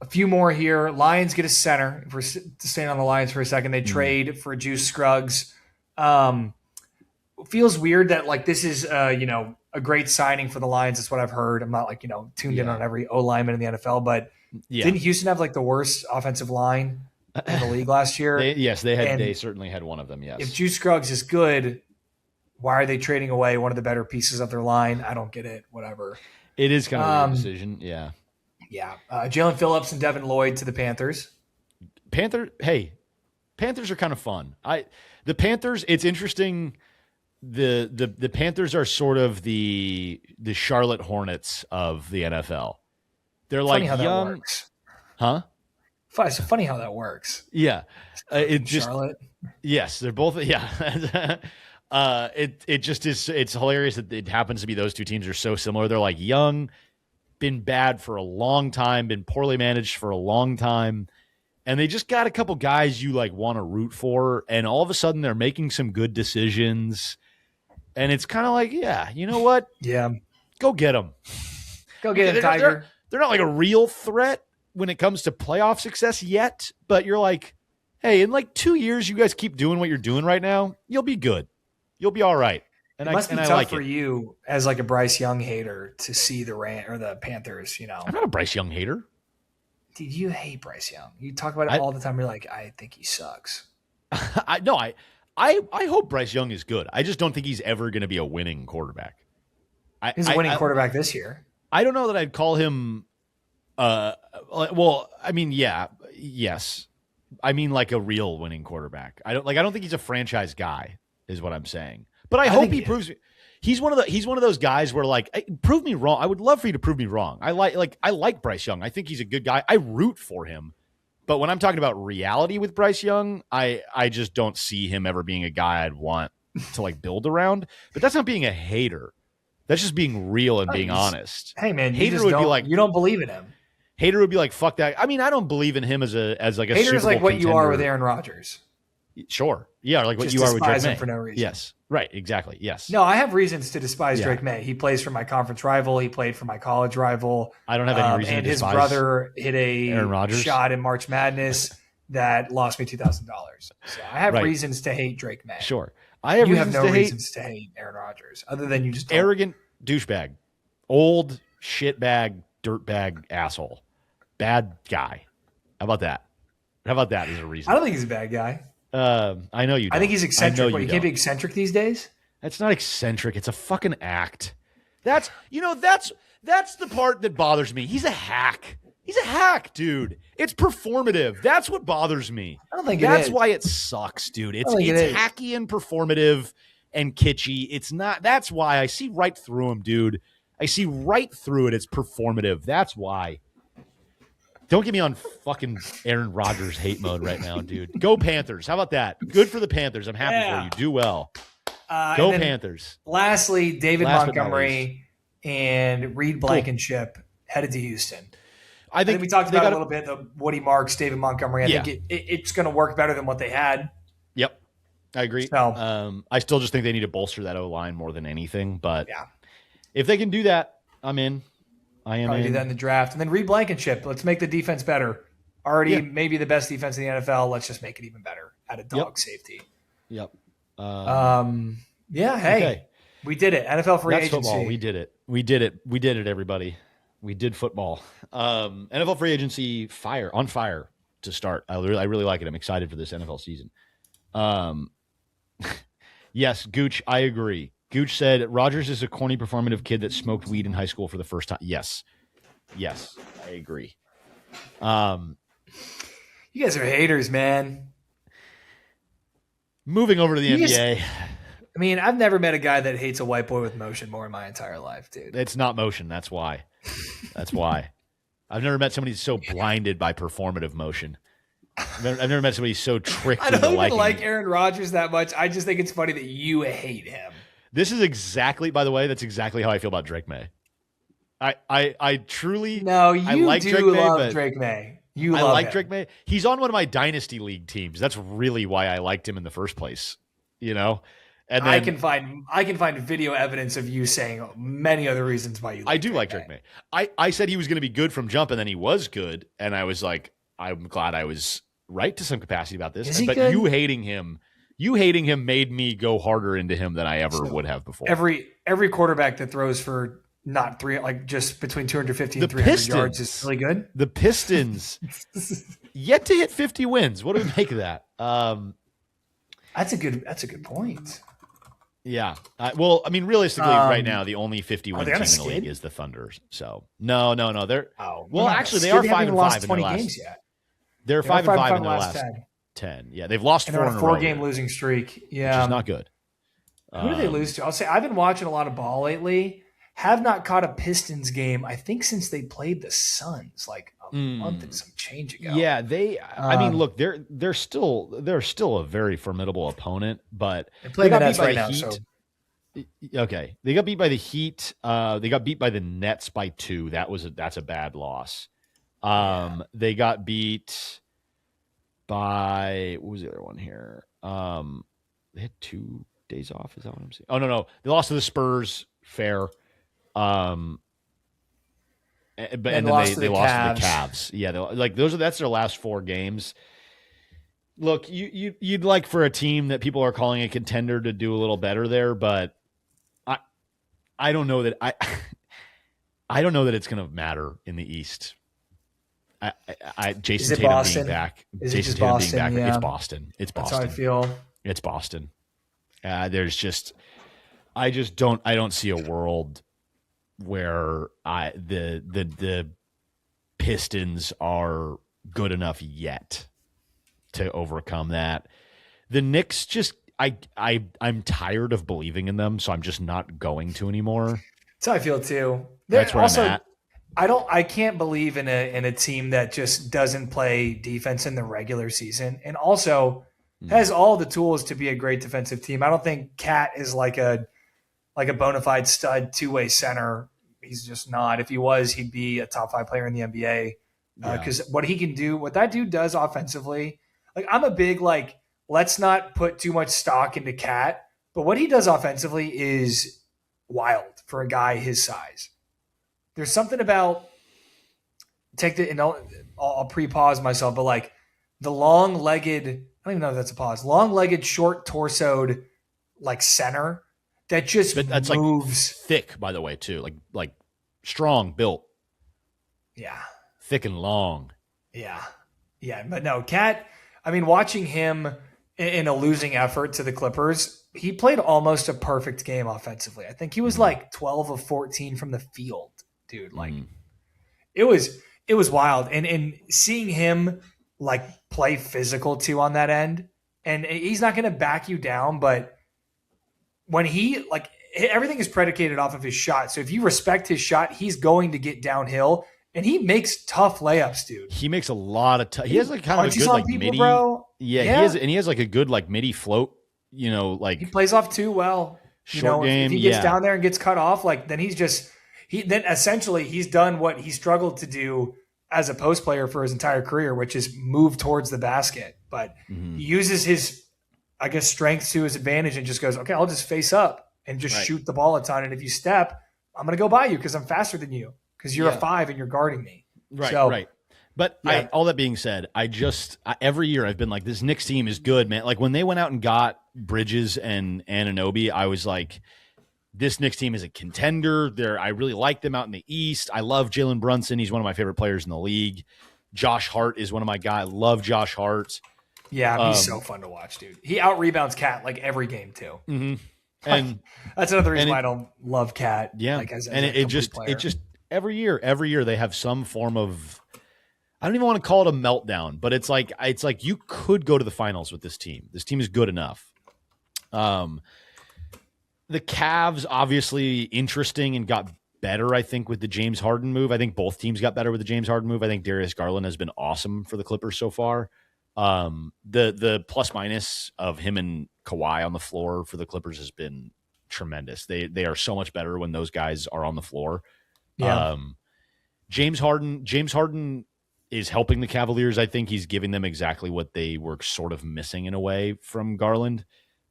few more here. Lions get a center. If we're staying on the Lions for a second, they trade for Juice Scruggs. Feels weird that like this is a great signing for the Lions. That's what I've heard. I'm not like tuned in on every O lineman in the NFL, but didn't Houston have like the worst offensive line in the league last year? They certainly had one of them. Yes. If Juice Scruggs is good, why are they trading away one of the better pieces of their line? I don't get it. Whatever. It is kind of a weird decision. Yeah. Yeah. Jalen Phillips and Devin Lloyd to the Panthers. Panthers are kind of fun. The Panthers, it's interesting. The Panthers are sort of the Charlotte Hornets of the NFL. They're funny like how young, that works. Huh? It's funny how that works. Yeah, Charlotte. Yes, they're both. Yeah, it just is. It's hilarious that it happens to be those two teams are so similar. They're like young, been bad for a long time, been poorly managed for a long time. And they just got a couple guys you like want to root for, and all of a sudden they're making some good decisions. And it's kind of like, yeah, you know what? Yeah, go get them. Go get them, Tiger. They're not like a real threat when it comes to playoff success yet, but you're like, hey, in like 2 years, you guys keep doing what you're doing right now, you'll be good. You'll be all right. And it must be tough for you as like a Bryce Young hater to see the Panthers. I'm not a Bryce Young hater. Dude, you hate Bryce Young. You talk about it all the time. You're like, I think he sucks. I hope Bryce Young is good. I just don't think he's ever going to be a winning quarterback. He's a winning quarterback this year. I don't know that I'd call him. Well, I mean, yes. I mean, like a real winning quarterback. I don't think he's a franchise guy, is what I'm saying. But I hope he proves. He's one of those guys where like prove me wrong. I would love for you to prove me wrong. I like Bryce Young. I think he's a good guy. I root for him. But when I'm talking about reality with Bryce Young, I just don't see him ever being a guy I'd want to like build around. But that's not being a hater. That's just being real and being honest. Hey man, hater would be like, you don't believe in him. Hater would be like, fuck that. I mean, I don't believe in him as like a hater's like what contender. You are with Aaron Rodgers. Sure. Yeah, like what just you are with Drake May. For no reason. Yes. Right. Exactly. Yes. No, I have reasons to despise Drake May. He plays for my conference rival. He played for my college rival. I don't have any reason to despise. And his brother hit a shot in March Madness that lost me $2,000. So I have reasons to hate Drake May. Sure. You have no reasons to hate Aaron Rodgers other than you just arrogant douchebag, old shitbag, dirtbag asshole, bad guy. How about that? How about that as a reason? I don't think he's a bad guy. I know you don't. I think he's eccentric. You can't be eccentric these days? That's not eccentric. It's a fucking act. That's the part that bothers me. He's a hack. He's a hack, dude. It's performative. That's what bothers me. I don't think that's why it sucks, dude. It's hacky and performative and kitschy. It's not. That's why I see right through him, dude. I see right through it. It's performative. That's why. Don't get me on fucking Aaron Rodgers hate mode right now, dude. Go Panthers. How about that? Good for the Panthers. I'm happy for you. Do well. Go Panthers. Lastly, David Montgomery and Reed Blankenship headed to Houston. I think we talked about a little bit the Woody Marks, David Montgomery. I think it's going to work better than what they had. Yep. I agree. So, I still just think they need to bolster that O-line more than anything. But if they can do that, I'm in. I am probably do that in the draft. And then Reed Blankenship. Let's make the defense better. Already maybe the best defense in the NFL. Let's just make it even better at a dog safety. Yep. Hey, we did it. NFL free agency. Football. We did it. We did it, everybody. We did football. NFL free agency on fire to start. I really like it. I'm excited for this NFL season. Yes, Gooch, I agree. Gooch said Rodgers is a corny, performative kid that smoked weed in high school for the first time. Yes, I agree. You guys are haters, man. Moving over to the NBA. I've never met a guy that hates a white boy with motion more in my entire life, dude. It's not motion. That's why. I've never met somebody so blinded by performative motion. I've never met somebody so tricked. I don't even like Aaron Rodgers that much. I just think it's funny that you hate him. This is exactly, by the way, that's exactly how I feel about Drake May. I truly No, I you like do Drake May, love but Drake May. You I love like him. Drake May. He's on one of my dynasty league teams. That's really why I liked him in the first place. You know, and then I can find video evidence of you saying many other reasons why you. I do like Drake May. I said he was going to be good from jump, and then he was good, and I was like, I'm glad I was right to some capacity about this. Is he but good? you hating him made me go harder into him than I ever would have before. Every quarterback that throws for not three, like just between 250 and 300 yards is really good. The Pistons yet to hit 50 wins. What do we make of that? That's a good point. Yeah. Well, I mean, realistically, right now, the only 50-win team in the league is the Thunders. So no. They're actually they are 5-5 in their last games yet. They're 5-5 in their last 10. Yeah, they've lost and 4 in a row. 4-game losing streak. Yeah, which is not good. Who do they lose to? I'll say I've been watching a lot of ball lately. Have not caught a Pistons game, I think, since they played the Suns like a month and some change ago. Yeah, I mean, look, they're still a very formidable opponent, but they got beat by the Heat. So. Okay, they got beat by the Heat. They got beat by the Nets by 2. That's a bad loss. They got beat by what was the other one here? They had 2 days off. Is that what I'm saying? Oh no, they lost to the Spurs. Fair. But and then they lost to the Cavs. Yeah, that's their last 4 games. Look, you'd like for a team that people are calling a contender to do a little better there, but I don't know that I don't know that it's going to matter in the East. Jason Tatum Boston? Being back. Is Jason Tatum being back. Yeah. It's Boston. That's how I feel. It's Boston. I don't see a world where the Pistons are good enough yet to overcome that. The Knicks I'm tired of believing in them, so I'm just not going to anymore. That's how I feel too. That's where I'm at. I can't believe in a team that just doesn't play defense in the regular season and also has all the tools to be a great defensive team. I don't think Cat is like a bona fide stud 2-way center. He's just not. If he was, he'd be a top 5 player in the NBA. Because what he can do, what that dude does offensively, like I'm a big let's not put too much stock into Cat, but what he does offensively is wild for a guy his size. There's something about I'll pre-pause myself, but the long-legged, I don't even know if that's a pause, long-legged, short-torsoed center that just moves thick, by the way, too, like strong built. Yeah, thick and long. Yeah, but no, Cat. I mean, watching him in a losing effort to the Clippers, he played almost a perfect game offensively. I think he was 12 of 14 from the field, dude. It was wild, and seeing him play physical too on that end, and he's not going to back you down, but when he everything is predicated off of his shot. So if you respect his shot, he's going to get downhill. And he makes tough layups, dude. He makes a lot of he has kind of a good people, midi. Bro. Yeah, he has a good midi float. He plays off too well. Short game. If he gets down there and gets cut off, then then essentially he's done what he struggled to do as a post player for his entire career, which is move towards the basket. But he uses his, strength to his advantage and just goes, okay, I'll just face up and just shoot the ball a ton. And if you step, I'm going to go by you because I'm faster than you. Because you're a 5 and you're guarding me. Right. But all that being said, every year I've been like, this Knicks team is good, man. When they went out and got Bridges and Anunoby, I was like, this Knicks team is a contender. I really like them out in the East. I love Jalen Brunson. He's one of my favorite players in the league. Josh Hart is one of my guys. I love Josh Hart. Yeah, he's so fun to watch, dude. He out-rebounds Cat every game, too. Mm-hmm. And that's another reason why I don't love Cat. Yeah, it just every year they have some form of, I don't even want to call it a meltdown, but it's like you could go to the finals with this team. This team is good enough. The Cavs obviously interesting and got better, I think, with the James Harden move. I think both teams got better with the James Harden move. I think Darius Garland has been awesome for the Clippers so far. The plus minus of him and Kawhi on the floor for the Clippers has been tremendous. They are so much better when those guys are on the floor. Yeah. James Harden is helping the Cavaliers. I think he's giving them exactly what they were sort of missing in a way from Garland,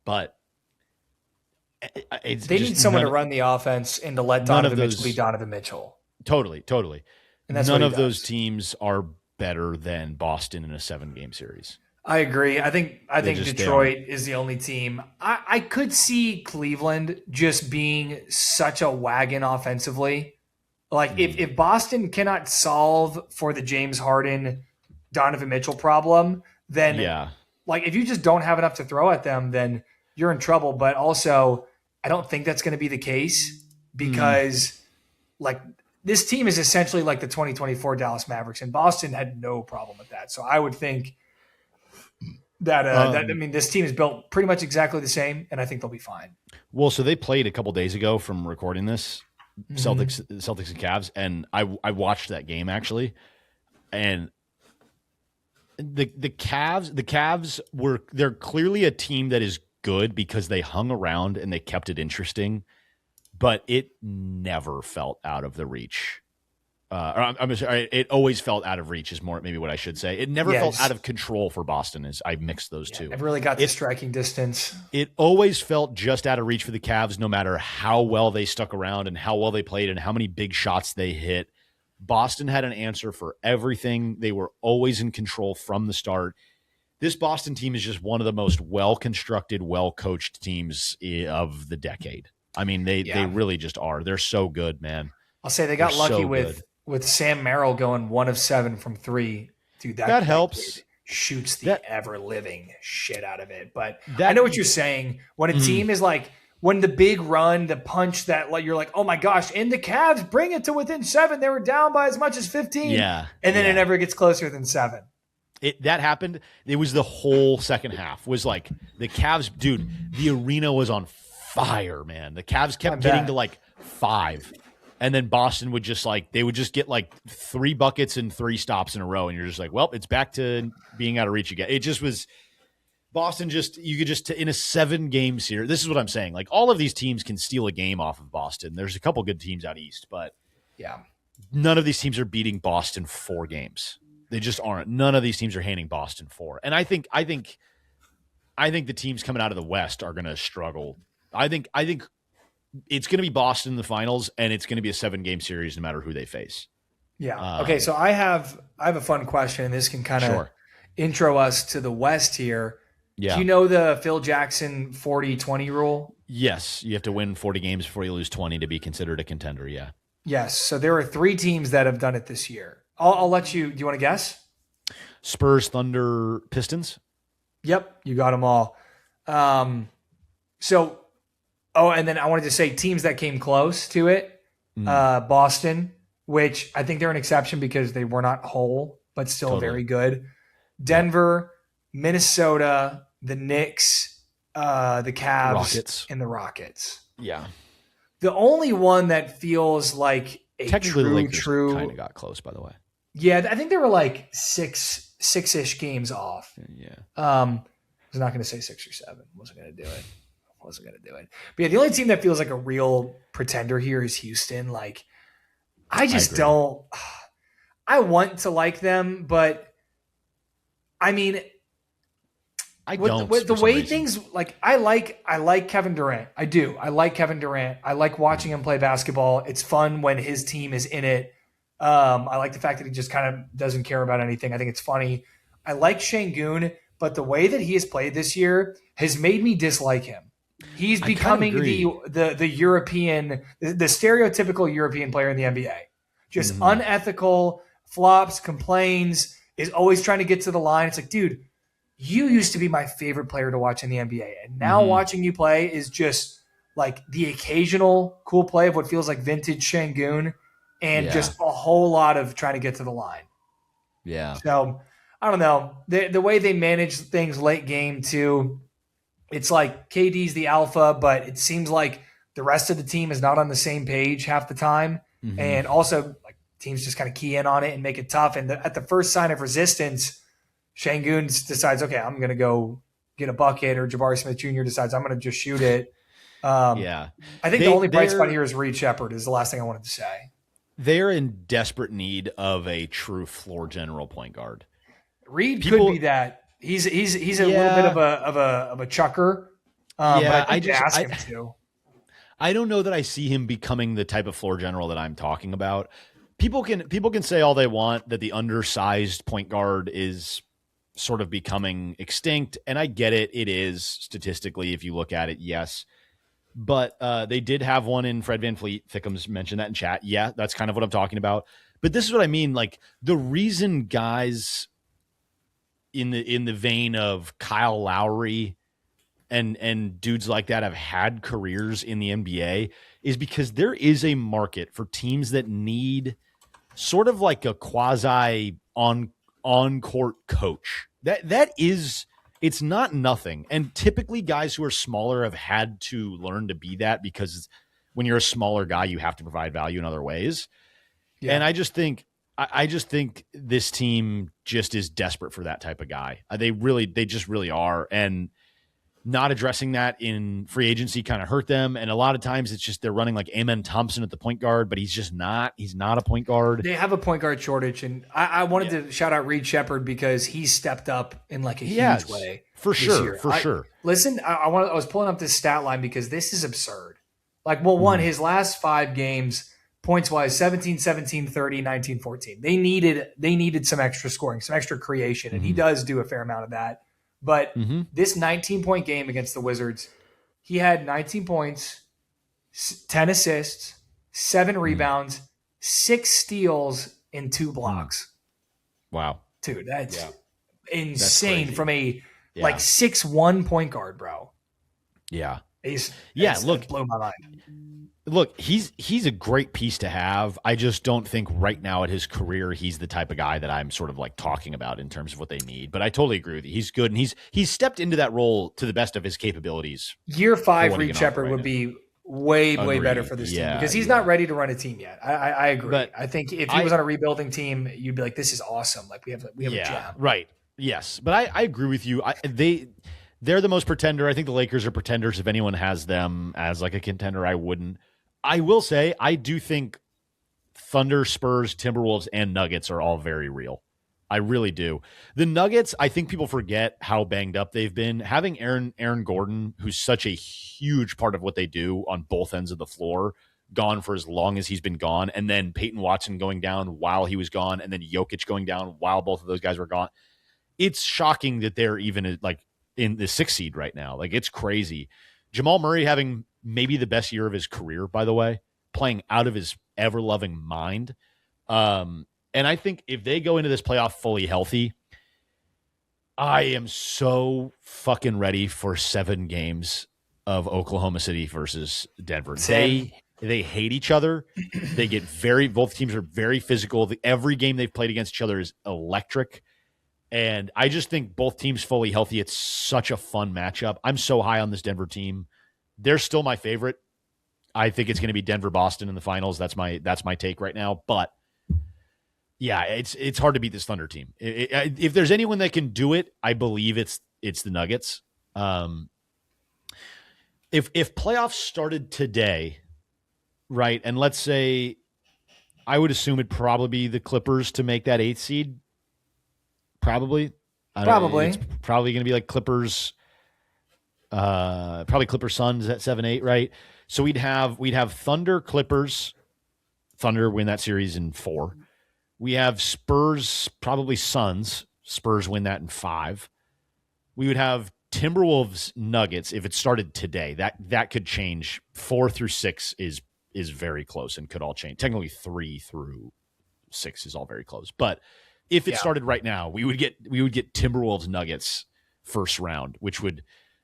but they need someone to run the offense and to let Donovan Mitchell be Donovan Mitchell. Totally. And that's none of those teams are better than Boston in a 7-game series. I agree. I think Detroit is the only team. I could see Cleveland just being such a wagon offensively. Like if Boston cannot solve for the James Harden, Donovan Mitchell problem, then like if you just don't have enough to throw at them, then you're in trouble. But also, I don't think that's going to be the case because like this team is essentially like the 2024 Dallas Mavericks, and Boston had no problem with that. So I would think that this team is built pretty much exactly the same, and I think they'll be fine. Well, so they played a couple days ago from recording this, Celtics and Cavs, and I watched that game actually, and the Cavs they're clearly a team that is good because they hung around and they kept it interesting, but it never felt out of the reach. I'm sorry, it always felt out of reach is more maybe what I should say. It never felt out of control for Boston as I mixed those two. It really got the striking distance. It always felt just out of reach for the Cavs, no matter how well they stuck around and how well they played and how many big shots they hit. Boston had an answer for everything. They were always in control from the start. This Boston team is just one of the most well-constructed, well-coached teams of the decade. I mean, they really just are. They're so good, man. I'll say they got lucky with Sam Merrill going 1 of 7 from 3. Dude, that helps. Shoots the ever-living shit out of it. But I know what you're saying. When a team is like, when the big run, the punch that like you're like, oh my gosh, and the Cavs bring it to within 7. They were down by as much as 15. Yeah. And then it never gets closer than 7. That happened. It was the whole second half. Was like the Cavs, dude, the arena was on fire, man. The Cavs kept getting to like 5. And then Boston would just they would just get like 3 buckets and 3 stops in a row. And you're just like, well, it's back to being out of reach again. It just was Boston you could just, in a 7-game series, this is what I'm saying. Like all of these teams can steal a game off of Boston. There's a couple good teams out east, but none of these teams are beating Boston 4 games. They just aren't. None of these teams are handing Boston 4. And I think the teams coming out of the West are going to struggle. I think it's going to be Boston in the finals, and it's going to be a 7-game series no matter who they face. Yeah. Okay. So I have a fun question, and this can kind of intro us to the West here. Yeah. Do you know the Phil Jackson 40-20 rule? Yes. You have to win 40 games before you lose 20 to be considered a contender. Yeah. Yes. So there are 3 teams that have done it this year. I'll let you. Do you want to guess? Spurs, Thunder, Pistons. Yep. You got them all. And then I wanted to say teams that came close to it. Boston, which I think they're an exception because they were not whole, but still very good. Denver, Minnesota, the Knicks, the Cavs, and the Rockets. Yeah. The only one that feels like a true kind of got close, by the way. Yeah, I think they were like 6-ish games off. Yeah. I was not going to say 6 or 7. Wasn't going to do it. But yeah, the only team that feels like a real pretender here is Houston. Like, I don't. I want to like them, but I mean, I don't. With the way things like I like Kevin Durant. I do. I like Kevin Durant. I like watching him play basketball. It's fun when his team is in it. I like the fact that he just kind of doesn't care about anything. I think it's funny. I like Şengün, but the way that he has played this year has made me dislike him. He's becoming the European, the stereotypical European player in the NBA. Just unethical, flops, complains, is always trying to get to the line. It's like, dude, you used to be my favorite player to watch in the NBA. And now watching you play is just like the occasional cool play of what feels like vintage Şengün and just a whole lot of trying to get to the line. Yeah. So, I don't know. The way they manage things late game too, it's like KD's the alpha, but it seems like the rest of the team is not on the same page half the time. And also like teams just kind of key in on it and make it tough. And at the first sign of resistance, Şengün decides, okay, I'm going to go get a bucket, or Jabari Smith Jr. decides I'm going to just shoot it. Yeah. I think the only bright spot here is Reed Shepherd is the last thing I wanted to say. They're in desperate need of a true floor general point guard. Reed could be that. He's a little bit of a chucker. But I think they ask him to. I don't know that I see him becoming the type of floor general that I'm talking about. People can say all they want that the undersized point guard is sort of becoming extinct, and I get it. It is statistically, if you look at it, yes. But they did have one in Fred VanVleet. Thickums mentioned that in chat. Yeah, that's kind of what I'm talking about. But this is what I mean. Like, the reason guys in the vein of Kyle Lowry and dudes like that have had careers in the NBA is because there is a market for teams that need sort of like a quasi on-court coach. That is, it's not nothing. And typically guys who are smaller have had to learn to be that, because when you're a smaller guy, you have to provide value in other ways. Yeah. And I just think this team just is desperate for that type of guy. They just really are. And not addressing that in free agency kind of hurt them. And a lot of times it's just they're running like Amen Thompson at the point guard, but he's just not. He's not a point guard. They have a point guard shortage. And I wanted to shout out Reed Shepherd because he's stepped up in like a huge way. For sure. Listen, I was pulling up this stat line because this is absurd. Like, well, one, his last 5 games, points-wise, 17, 17, 30, 19, 14. They needed some extra scoring, some extra creation, and he does do a fair amount of that. But this 19-point game against the Wizards, he had 19 points, 10 assists, 7 rebounds, 6 steals, and 2 blocks. Wow. Dude, that's insane from a like 6'1" point guard, bro. Yeah. Look, blow my mind. Look, he's a great piece to have. I just don't think right now at his career he's the type of guy that I'm sort of like talking about in terms of what they need. But I totally agree with you. He's good, and he's stepped into that role to the best of his capabilities. Year 5, Reed Shepherd would be way better for this team because he's not ready to run a team yet. I agree. But I think if he was on a rebuilding team, you'd be like, this is awesome. Like we have a jam. Right. Yes. But I agree with you. They're the most pretender. I think the Lakers are pretenders. If anyone has them as like a contender, I wouldn't. I will say, I do think Thunder, Spurs, Timberwolves, and Nuggets are all very real. I really do. The Nuggets, I think people forget how banged up they've been. Having Aaron Gordon, who's such a huge part of what they do on both ends of the floor, gone for as long as he's been gone, and then Peyton Watson going down while he was gone, and then Jokic going down while both of those guys were gone. It's shocking that they're even like in the 6th seed right now. Like, it's crazy. Jamal Murray having maybe the best year of his career, by the way, playing out of his ever-loving mind. And I think if they go into this playoff fully healthy, I am so fucking ready for 7 games of Oklahoma City versus Denver. They hate each other. They get both teams are very physical. Every game they've played against each other is electric. And I just think both teams fully healthy, it's such a fun matchup. I'm so high on this Denver team. They're still my favorite. I think it's going to be Denver-Boston in the finals. That's my take right now. But yeah, it's hard to beat this Thunder team. If there's anyone that can do it, I believe it's the Nuggets. If playoffs started today, right, and let's say I would assume it'd probably be the Clippers to make that 8th seed. Probably. It's probably going to be like Clippers. Probably Clippers Suns at 7-8, right? So we'd have Thunder Clippers. Thunder win that series in 4. We have Spurs, probably Suns. Spurs win that in 5. We would have Timberwolves Nuggets if it started today. That could change. 4 through 6 is very close and could all change. Technically 3 through 6 is all very close, but if it started right now, we would get Timberwolves Nuggets first round,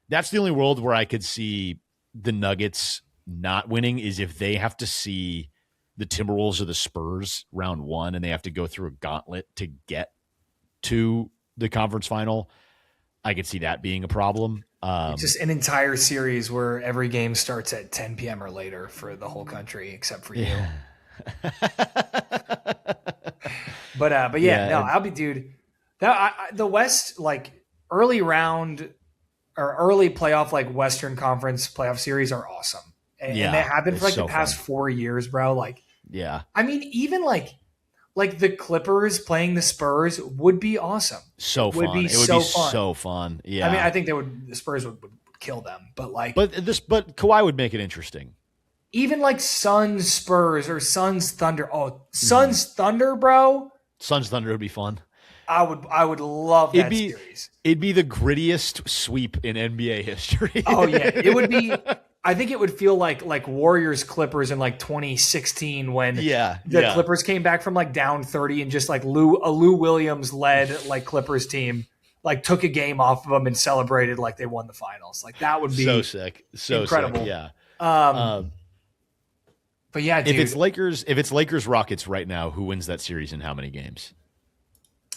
that's the only world where I could see the Nuggets not winning is if they have to see the Timberwolves or the Spurs round 1 and they have to go through a gauntlet to get to the conference final. I could see that being a problem. It's just an entire series where every game starts at 10 p.m. or later for the whole country except for you. But I'll be, dude. The West, like early round or early playoff, like Western Conference playoff series are awesome. And they have been for like the past 4 years, bro. Like, I mean, even like the Clippers playing the Spurs would be awesome. So fun. It would be so fun. Yeah. I mean, I think the Spurs would kill them, but Kawhi would make it interesting. Even like Suns Spurs or Suns Thunder. Oh, Suns Thunder, bro. Suns Thunder would be fun. I would love that series. It'd be the grittiest sweep in NBA history. Oh yeah, it would be. I think it would feel like Warriors Clippers in like 2016 when the Clippers came back from like down 30 and just like Lou Williams led like Clippers team like took a game off of them and celebrated like they won the finals. Like that would be so sick, so incredible. Sick, yeah. But yeah, dude, if it's Lakers Rockets right now, who wins that series in how many games?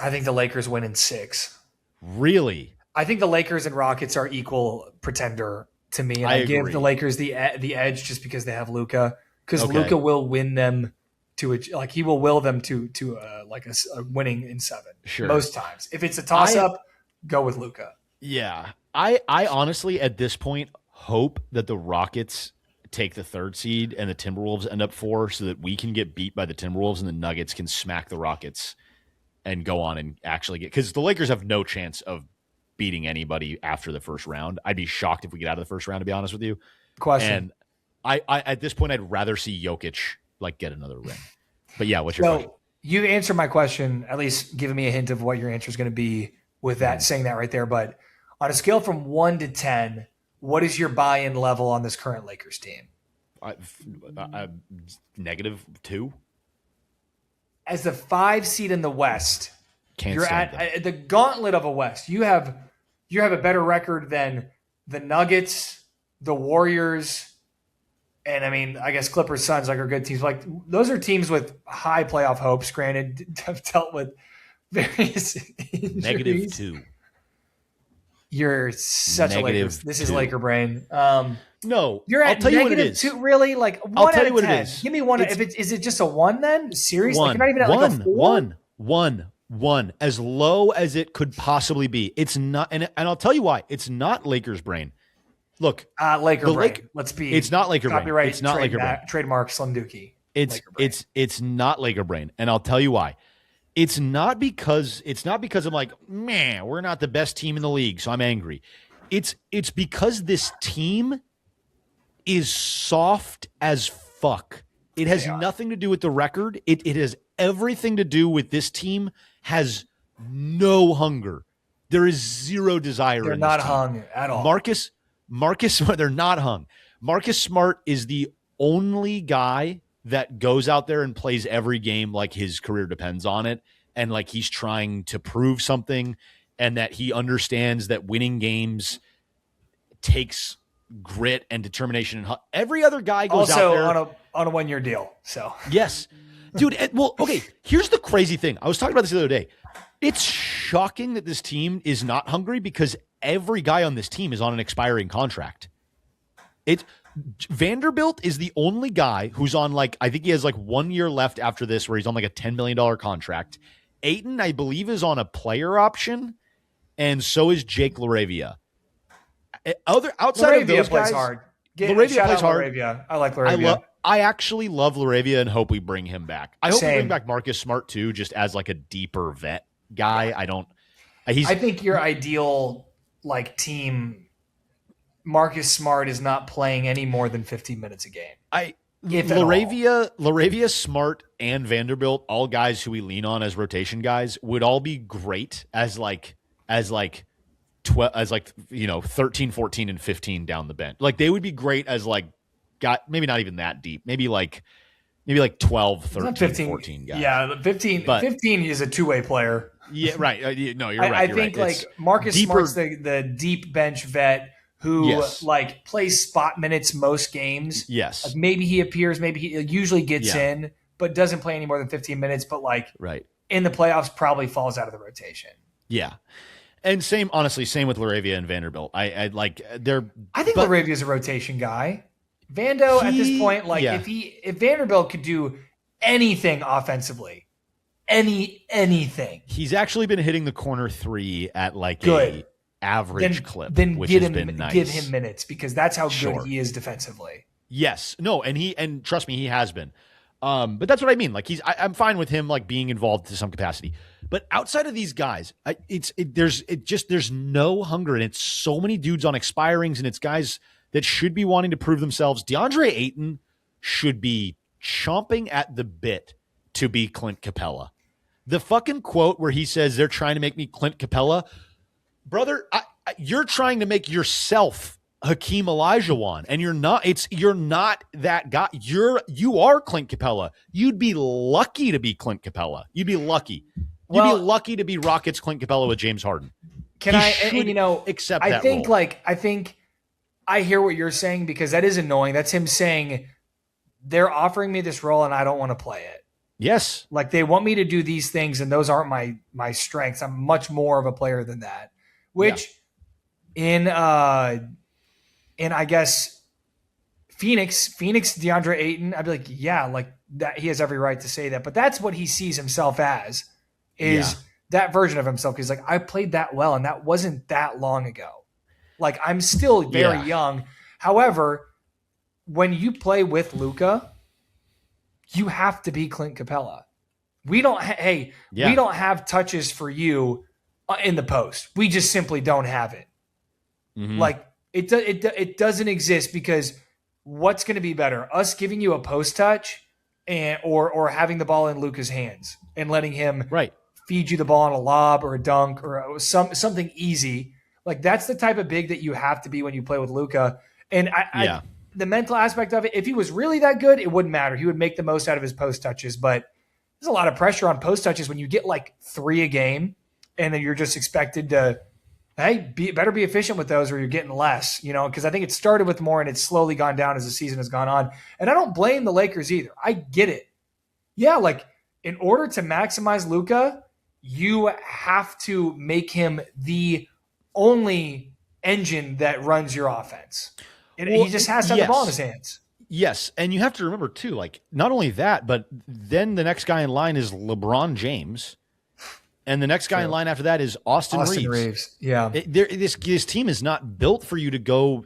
I think the Lakers win in 6. Really? I think the Lakers and Rockets are equal pretender to me, and I give the Lakers the edge just because they have Luka. Because Luka will win them he will will them to a winning in 7. Sure. Most times, if it's a toss up, go with Luka. Yeah, I honestly at this point hope that the Rockets take the 3rd seed and the Timberwolves end up 4, so that we can get beat by the Timberwolves and the Nuggets can smack the Rockets and go on and actually get, because the Lakers have no chance of beating anybody after the first round. I'd be shocked if we get out of the first round, to be honest with you. Question. And I at this point, I'd rather see Jokic get another ring. But yeah, what's your question? You answered my question, at least giving me a hint of what your answer is going to be with that, saying that right there. But on a scale from 1 to 10, what is your buy-in level on this current Lakers team? -2. As the 5 seed in the West, you're at the gauntlet of a West. You have a better record than the Nuggets, the Warriors, and I mean, I guess Clippers, Suns are good teams. Like those are teams with high playoff hopes. Granted, have dealt with various injuries. -2. You're such a Lakers. This is Laker brain. No, you're at I'll tell you what it is. -2. Really? Like 1 I'll tell you out what of 10. it is. Give me one. Is it just a 1 then? Seriously? 1. Like you're not even at like a 4? 1. As low as it could possibly be. It's not, and I'll tell you why. It's not Lakers brain. Look, Laker brain. Let's be. It's not Laker brain. Copyright. It's not Laker brain. Trademark Slim Dookie. It's not Laker brain, and I'll tell you why. It's not because I'm like, man, we're not the best team in the league, so I'm angry. It's because this team is soft as fuck. It has nothing to do with the record. It has everything to do with this team has no hunger. There is zero desire. They're not hung at all. Marcus, they're not hung. Marcus Smart is the only guy that goes out there and plays every game like his career depends on it, and like he's trying to prove something, and that he understands that winning games takes grit and determination. And every other guy goes also out there on a 1-year deal. So yes, dude. Well, okay. Here's the crazy thing. I was talking about this the other day. It's shocking that this team is not hungry because every guy on this team is on an expiring contract. Vanderbilt is the only guy who's on I think he has 1 year left after this where he's on a $10 million contract. Ayton, I believe, is on a player option, and so is Jake LaRavia. Outside of those plays guys, hard. LaRavia plays hard. LaRavia. I like LaRavia. I actually love LaRavia and hope we bring him back. I hope we Same. bring back Marcus Smart too, just as a deeper vet guy. I think your ideal team, Marcus Smart is not playing any more than 15 minutes a game. LaRavia, Smart, and Vanderbilt, all guys who we lean on as rotation guys, would all be great as 13, 14, and 15 down the bench. They would be great as maybe not even that deep. Maybe 12, 13, 15, 14 guys. Yeah, 15 is a two-way player. Yeah, right. No, you're right. I think Marcus Smart's the deep bench vet who plays spot minutes most games. Yes. Maybe he appears, maybe he usually gets in, but doesn't play any more than 15 minutes. But in the playoffs, probably falls out of the rotation. Yeah. And honestly, same with LaRavia and Vanderbilt. I think LaRavia is a rotation guy. Vando at this point, if Vanderbilt could do anything offensively, anything, he's actually been hitting the corner 3 at good. average clip, which give has been nice. Give him minutes because that's how Sure. good he is defensively. Yes. No, and trust me, he has been. But that's what I mean. Like I'm fine with him like being involved to some capacity. But outside of these guys, there's no hunger, and it's so many dudes on expirings, and it's guys that should be wanting to prove themselves. DeAndre Ayton should be chomping at the bit to be Clint Capella. The fucking quote where he says they're trying to make me Clint Capella, brother. You're trying to make yourself Hakeem Olajuwon, and you're not. You're not that guy. You are Clint Capella. You'd be lucky to be Clint Capella. You'd be lucky. You'd be lucky to be Rockets Clint Capella with James Harden. Accept that role. I think I hear what you're saying because that is annoying. That's him saying they're offering me this role and I don't want to play it. Yes. Like they want me to do these things and those aren't my strengths. I'm much more of a player than that. Which in I guess Phoenix, DeAndre Ayton, I'd be like, yeah, like that he has every right to say that. But that's what he sees himself as is that version of himself. He's like, I played that well and that wasn't that long ago. Like I'm still very young. However, when you play with Luka, you have to be Clint Capella. We don't we don't have touches for you in the post. We just simply don't have it. Mm-hmm. Like it doesn't exist because what's going to be better? Us giving you a post touch or having the ball in Luka's hands and letting him feed you the ball on a lob or a dunk or something easy. Like that's the type of big that you have to be when you play with Luka. And the mental aspect of it, if he was really that good, it wouldn't matter. He would make the most out of his post touches, but there's a lot of pressure on post touches when you get like 3 a game and then you're just expected to, better be efficient with those or you're getting less, because I think it started with more and it's slowly gone down as the season has gone on. And I don't blame the Lakers either. I get it. Yeah, like in order to maximize Luka, you have to make him the only engine that runs your offense. He just has to have the ball in his hands. Yes, and you have to remember too, like not only that, but then the next guy in line is LeBron James, and the next guy in line after that is Austin Reeves. Yeah, this team is not built for you to go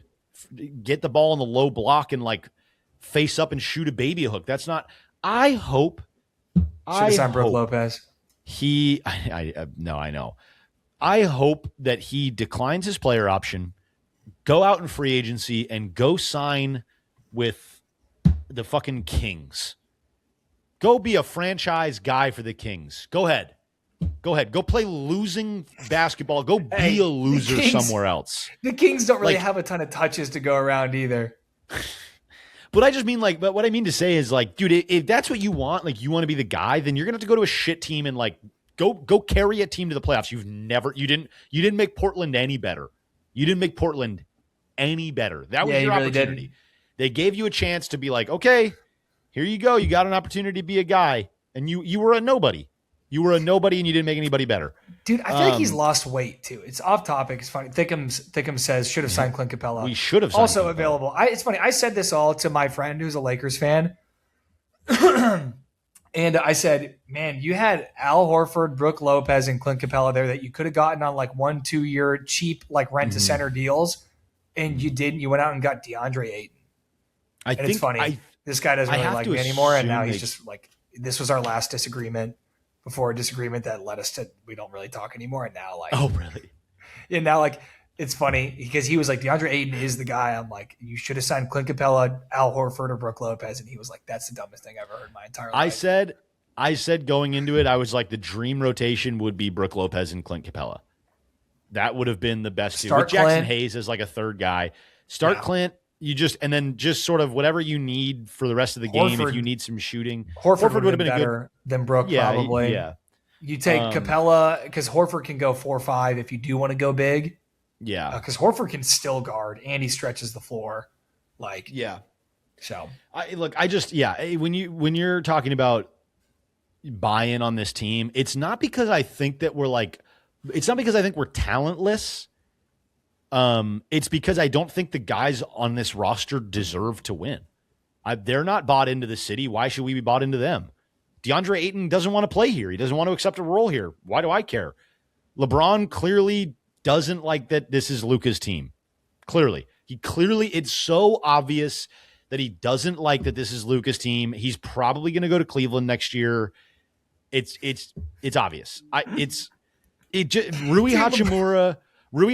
get the ball in the low block and like face up and shoot a baby hook. That's not. I hope. Should have signed Brook Lopez. I know. I hope that he declines his player option, go out in free agency, and go sign with the fucking Kings. Go be a franchise guy for the Kings. Go ahead. Go play losing basketball. Go be a loser somewhere else. The Kings don't really have a ton of touches to go around either. But I just mean but what I mean to say is like, dude, if that's what you want, like you want to be the guy, then you're going to have to go to a shit team and like go carry a team to the playoffs. You didn't make Portland any better. You didn't make Portland any better. That was your opportunity. Really they gave you a chance to be like, okay, here you go. You got an opportunity to be a guy, and you were a nobody. You were a nobody, and you didn't make anybody better. Dude, I feel like he's lost weight too. It's off topic. It's funny. Thickum says should have signed Clint Capella. We should have signed also Clint available. It's funny. I said this all to my friend who's a Lakers fan. And I said, man, you had Al Horford, Brook Lopez, and Clint Capella there that you could have gotten on like 1-2 year cheap like rent to center deals, and you didn't. You went out and got DeAndre Ayton. I think it's funny. This guy doesn't really like me anymore, and now he's just like, this was our last disagreement before a disagreement that led us to we don't really talk anymore, and now like, oh really? And now like it's funny because he was like DeAndre Ayton is the guy. I'm like, you should have signed Clint Capella, Al Horford, or Brook Lopez, and he was like, that's the dumbest thing I've ever heard in my entire life. I said going into it, I was like, the dream rotation would be Brook Lopez and Clint Capella. That would have been the best. Start with Jackson Hayes as like a third guy. Start Clint. And then just sort of whatever you need for the rest of the game. If you need some shooting, Horford would have been better than Brook probably. Yeah. You take Capella because Horford can go 4-5 if you do want to go big. Yeah, because Horford can still guard and he stretches the floor. So when you're talking about buy-in on this team, it's not because I think that it's not because I think we're talentless. It's because I don't think the guys on this roster deserve to win. They're not bought into the city. Why should we be bought into them? DeAndre Ayton doesn't want to play here. He doesn't want to accept a role here. Why do I care? LeBron clearly doesn't like that this is Luka's team. Clearly, it's so obvious that he doesn't like that this is Luka's team. He's probably going to go to Cleveland next year. It's obvious. Rui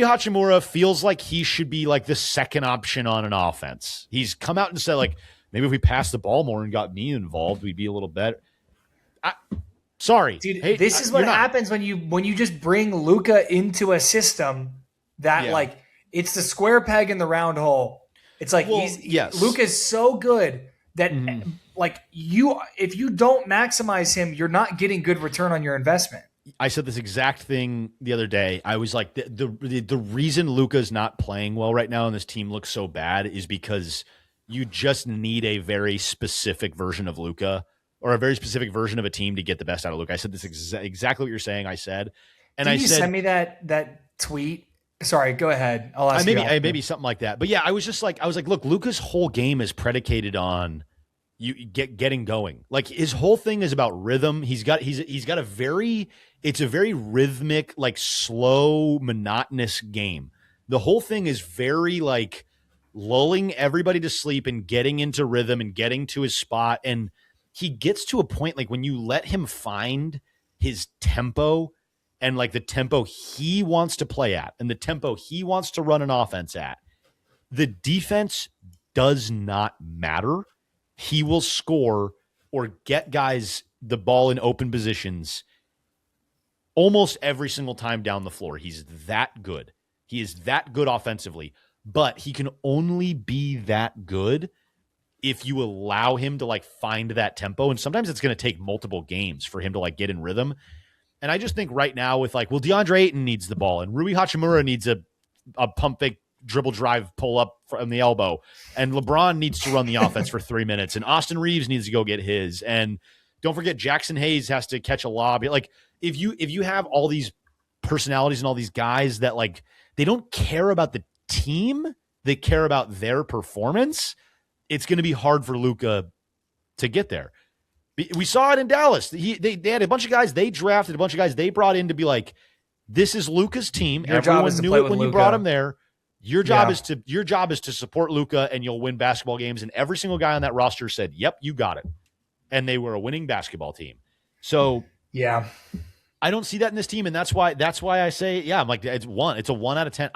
Hachimura feels like he should be like the second option on an offense. He's come out and said, like, maybe if we passed the ball more and got me involved, we'd be a little better. Sorry, dude. Hey, this is what happens when you just bring Luka into a system that like it's the square peg in the round hole. It's like Luka's so good that like if you don't maximize him, you're not getting good return on your investment. I said this exact thing the other day. I was like, the reason Luka's not playing well right now and this team looks so bad is because you just need a very specific version of Luka or a very specific version of a team to get the best out of Luka. I said this exactly what you're saying. I said, and Did you send me that tweet? Sorry, go ahead. I'll ask maybe something like that. But yeah, I was like, look, Luka's whole game is predicated on you getting going. Like his whole thing is about rhythm. He's got a very rhythmic, like slow, monotonous game. The whole thing is very like lulling everybody to sleep and getting into rhythm and getting to his spot. And he gets to a point like when you let him find his tempo and like the tempo he wants to play at and the tempo he wants to run an offense at, the defense does not matter. He will score or get guys the ball in open positions almost every single time down the floor. He's that good. He is that good offensively, but he can only be that good if you allow him to like find that tempo. And sometimes it's going to take multiple games for him to like get in rhythm. And I just think right now with like, well, DeAndre Ayton needs the ball and Rui Hachimura needs a pump fake dribble drive pull up from the elbow, and LeBron needs to run the offense for 3 minutes, and Austin Reeves needs to go get his, and don't forget Jackson Hayes has to catch a lob. Like if you have all these personalities and all these guys that like they don't care about the team, they care about their performance, it's going to be hard for Luka to get there. We saw it in Dallas. They had a bunch of guys they drafted, a bunch of guys they brought in to be like, this is Luka's team. Everyone knew it when you brought him there. Your job is to support Luka and you'll win basketball games. And every single guy on that roster said, yep, you got it. And they were a winning basketball team. So yeah, I don't see that in this team. And that's why I say, yeah, I'm like, it's a 1 out of 10.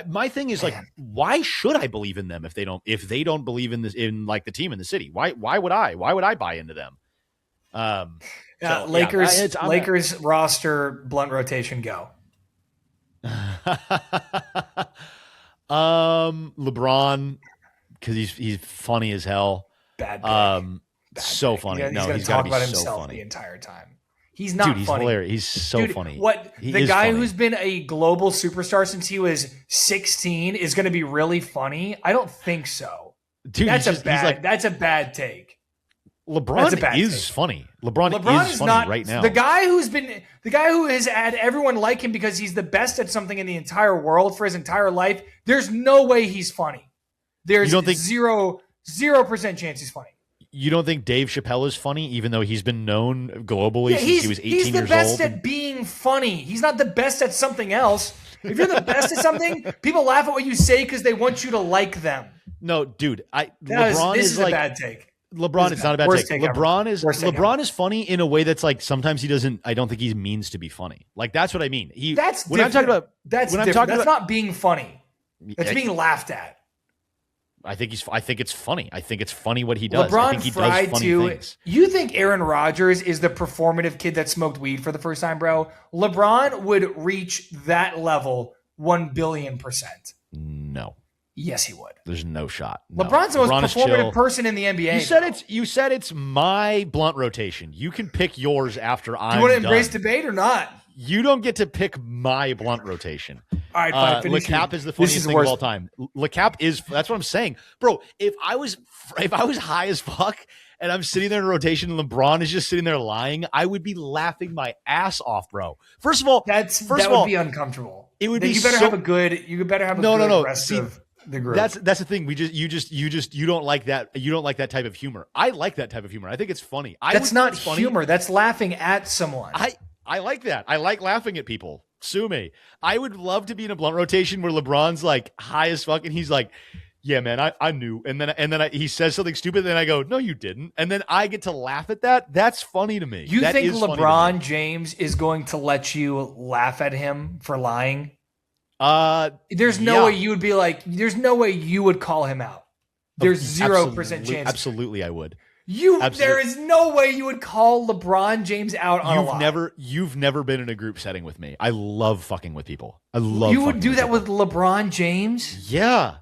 My thing is like, why should I believe in them if they don't believe in this, in like the team in the city? Why would I buy into them? Lakers roster blunt rotation go. LeBron, because he's funny as hell. Bad so pick. funny. He's no, going he's to talk got to about be so himself funny the entire time. He's not he's funny. Hilarious. He's so funny. The guy who's been a global superstar since he was 16 is going to be really funny? I don't think so. Dude, that's a bad take. LeBron is funny. LeBron is funny not, right now. The guy who has had everyone like him because he's the best at something in the entire world for his entire life. There's no way he's funny. There's 0% chance he's funny. You don't think Dave Chappelle is funny, even though he's been known globally since he was 18 years old? He's the best at being funny. He's not the best at something else. If you're the best at something, people laugh at what you say because they want you to like them. No, dude. This is a bad take. LeBron, it's not a bad take. LeBron is funny in a way that's like sometimes he doesn't. I don't think he means to be funny. Like that's what I mean. That's not being funny. That's being laughed at. I think it's funny. I think it's funny what he does. LeBron I think he does funny things. You think Aaron Rodgers is the performative kid that smoked weed for the first time, bro? LeBron would reach that level 1 billion%. No. Yes, he would. There's no shot. No. LeBron's the most performative person in the NBA. You said it's my blunt rotation. You can pick yours after I'm done. You want to embrace debate or not? You don't get to pick my blunt rotation. All right, fine. LeCap is the funniest thing of all time. LeCap is. That's what I'm saying, bro. If I was high as fuck and I'm sitting there in a rotation and LeBron is just sitting there lying, I would be laughing my ass off, bro. First of all, that would be uncomfortable. It would be. You better have a good rest of the group. That's the thing. You don't like that. You don't like that type of humor. I like that type of humor. I think it's funny. That's not humor. That's laughing at someone. I like that. I like laughing at people. Sue me. I would love to be in a blunt rotation where LeBron's like high as fuck and he's like, yeah, man, I knew. And then he says something stupid. Then I go, no, you didn't. And then I get to laugh at that. That's funny to me. You think LeBron James is going to let you laugh at him for lying? There's no way you would be like, there's no way you would call him out. There's 0% chance. Absolutely, I would. There is no way you would call LeBron James out on a lie. You've never been in a group setting with me. I love fucking with people. You would do that with LeBron James? Yeah.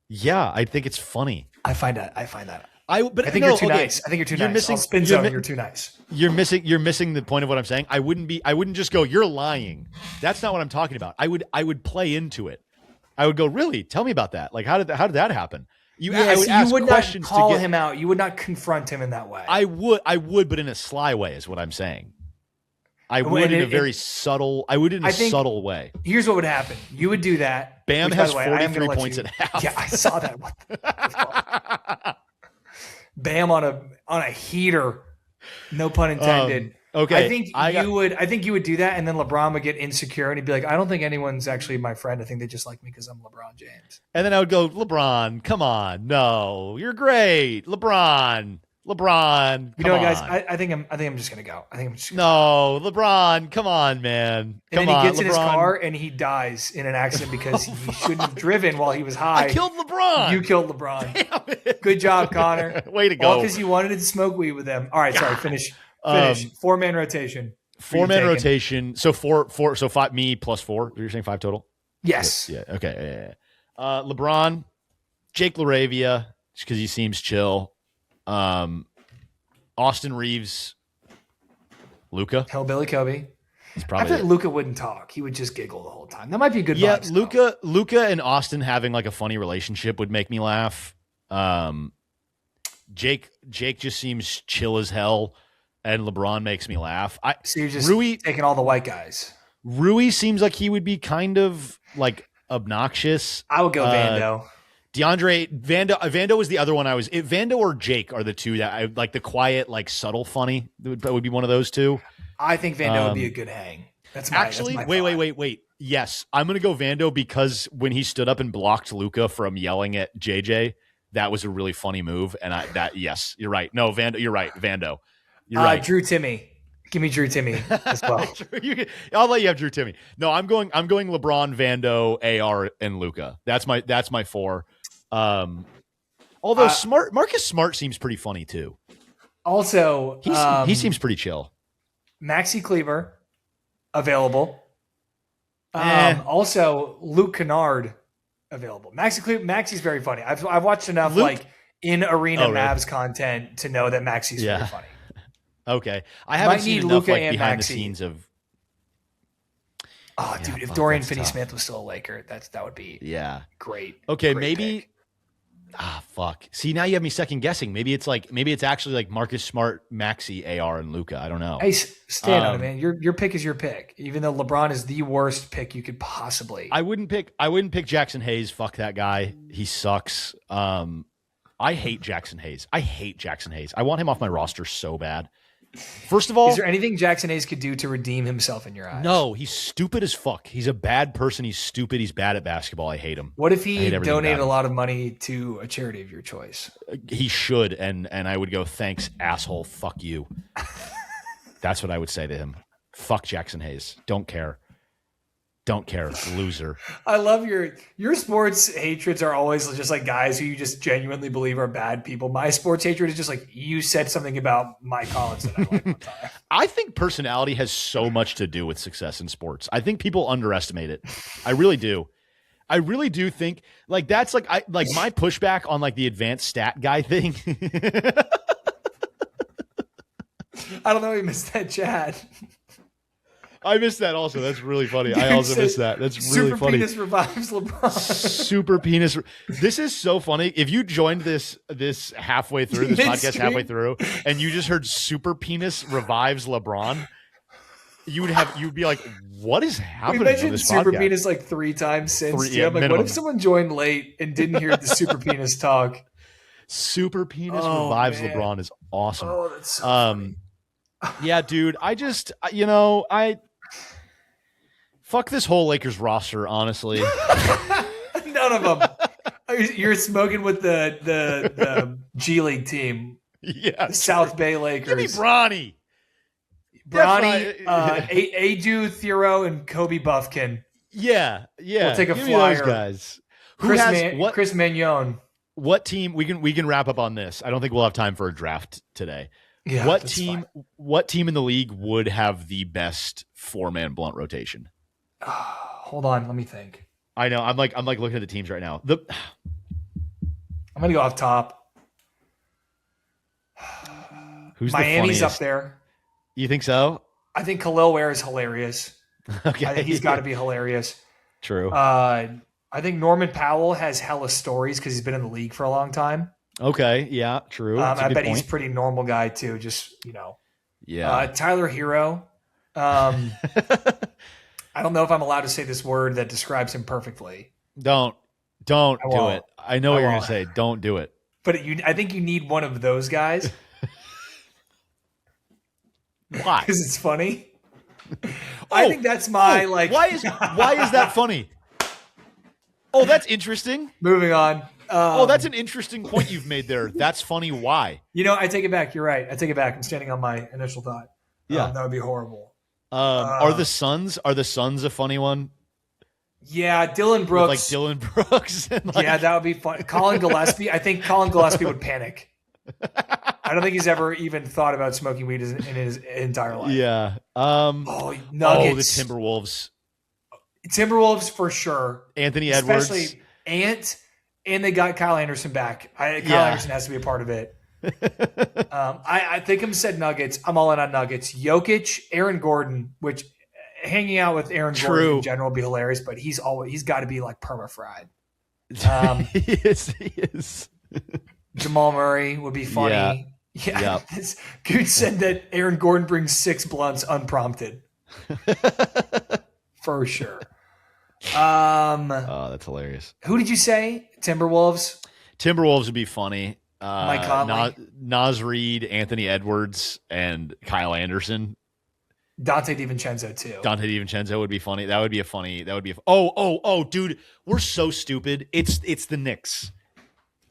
Yeah, I think it's funny. I find that. I think you're too nice. I think you're too nice. I'll spin zone. You're too nice. You're missing the point of what I'm saying. I wouldn't just go, you're lying. That's not what I'm talking about. I would play into it. I would go, really? Tell me about that. Like, how did that happen? You would not call him out. You would not confront him in that way. I would, but in a sly way is what I'm saying. I would in a very subtle way. Here's what would happen. You would do that. Bam has 43 points at half. Yeah, I saw that. Bam on a heater. No pun intended. Okay. I think you would do that, and then LeBron would get insecure, and he'd be like, I don't think anyone's actually my friend. I think they just like me because I'm LeBron James. And then I would go, LeBron, come on. No, you're great. LeBron. You know what, guys? I think I'm just gonna go. No, LeBron, come on, man. And then he gets in his car and he dies in an accident because he shouldn't have driven while he was high. I killed LeBron. You killed LeBron. Damn it. Good job, Connor. Way to go. All because you wanted to smoke weed with them. All right, sorry. Finish. 4-man rotation. 4-man rotation. So four. So 5. Me plus 4. You're saying 5 total? Yes. Yeah. Okay. Yeah. LeBron, Jake LaRavia, because he seems chill. Austin Reeves, Luka, Hellbilly Kobe. I feel like Luka wouldn't talk; he would just giggle the whole time. That might be a good. Yeah, Luka and Austin having like a funny relationship would make me laugh. Jake just seems chill as hell, and LeBron makes me laugh. So you're just taking all the white guys. Rui seems like he would be kind of like obnoxious. I would go Vando. Vando was the other one Vando or Jake are the two that I like, the quiet, like subtle funny. That would be one of those two. I think Vando would be a good hang. That's my wait. Yes. I'm going to go Vando because when he stood up and blocked Luka from yelling at JJ, that was a really funny move. And yes, you're right. No, Vando, you're right. Vando. You're right. Drew Timmy. Give me Drew Timmy as well. I'll let you have Drew Timmy. No, I'm going LeBron, Vando, AR, and Luka. That's my 4. Although Marcus Smart seems pretty funny too. Also, he seems pretty chill. Maxi Kleber available. Also, Luke Kennard available. Maxi's very funny. I've watched enough like in arena Mavs content to know that Maxi's very funny. Okay, I haven't seen enough like behind the scenes of. Oh, dude! If Dorian Finney-Smith was still a Laker, that would be great. Okay, great maybe. Pick. Fuck. See, now you have me second guessing. Maybe it's actually like Marcus Smart, Maxi, AR, and Luka. I don't know. Hey, stand on it, man. Your pick is your pick. Even though LeBron is the worst pick you could possibly. I wouldn't pick Jackson Hayes. Fuck that guy. He sucks. I hate Jackson Hayes. I want him off my roster so bad. First of all, is there anything Jackson Hayes could do to redeem himself in your eyes? No, he's stupid as fuck. He's a bad person. He's stupid. He's bad at basketball. I hate him. What if he donated a lot of money to a charity of your choice? He should, and I would go, thanks, asshole. Fuck you. That's what I would say to him. Fuck Jackson Hayes. Don't care. Loser. I love your sports hatreds are always just like guys who you just genuinely believe are bad people. My sports hatred is just like you said something about Mike Collins that I like one time. I think personality has so much to do with success in sports. I think people underestimate it. I really do. I really do think like that's like my pushback on like the advanced stat guy thing. I don't know. You missed that, Chad. I missed that also. That's really funny. I also missed that. That's really funny. Super penis revives LeBron. Super penis. This is so funny. If you joined this halfway through, this podcast halfway through, and you just heard super penis revives LeBron, you'd be like, what is happening? We mentioned super penis like 3 times since. I'm like, what if someone joined late and didn't hear the super penis talk? Super penis revives LeBron is awesome. Oh, that's so funny. Yeah, dude. I just, Fuck this whole Lakers roster, honestly. None of them. You're smoking with the G League team. Yeah. The South Bay Lakers. Give me Bronny. Bronny, Adu, Thero, and Kobe Buffkin. Yeah. We'll take a Give flyer. Me those guys. Chris Magnon. What team we can wrap up on this? I don't think we'll have time for a draft today. Yeah, what team in the league would have the best 4-man blunt rotation? Hold on, let me think. I know. I'm like looking at the teams right now. I'm gonna go off top. Who's Miami's the up there? You think so? I think Khalil Ware is hilarious. Okay, I think he's got to be hilarious. True. I think Norman Powell has hella stories because he's been in the league for a long time. Okay, yeah, true. I bet he's a pretty normal guy too. Just Yeah. Tyler Hero. I don't know if I'm allowed to say this word that describes him perfectly. Don't do it. I know what you're going to say. Don't do it. But I think you need one of those guys. Why? Because it's funny. I think that's my Why is that funny? Oh, that's interesting. Moving on. That's an interesting point you've made there. That's funny. Why? I take it back. You're right. I take it back. I'm standing on my initial thought. Yeah, that would be horrible. Are the Suns a funny one? Yeah, Dylan Brooks. Like Dylan Brooks. Yeah, that would be fun. Colin Gillespie. I think Colin Gillespie would panic. I don't think he's ever even thought about smoking weed in his entire life. Yeah. Nuggets. The Timberwolves. Timberwolves for sure. Anthony Edwards. Especially Ant. And they got Kyle Anderson back. Kyle Anderson has to be a part of it. I think I'm said Nuggets. I'm all in on Nuggets. Jokic, Aaron Gordon, which hanging out with Aaron Gordon in general would be hilarious, but he's got to be like perma-fried. He is. Jamal Murray would be funny. Yeah. Gooch said that Aaron Gordon brings 6 blunts unprompted. For sure. That's hilarious. Who did you say? Timberwolves? Timberwolves would be funny. Mike Conley. Nas Reed, Anthony Edwards, and Kyle Anderson. Dante DiVincenzo too. Dante DiVincenzo would be funny. Dude, we're so stupid. It's the Knicks.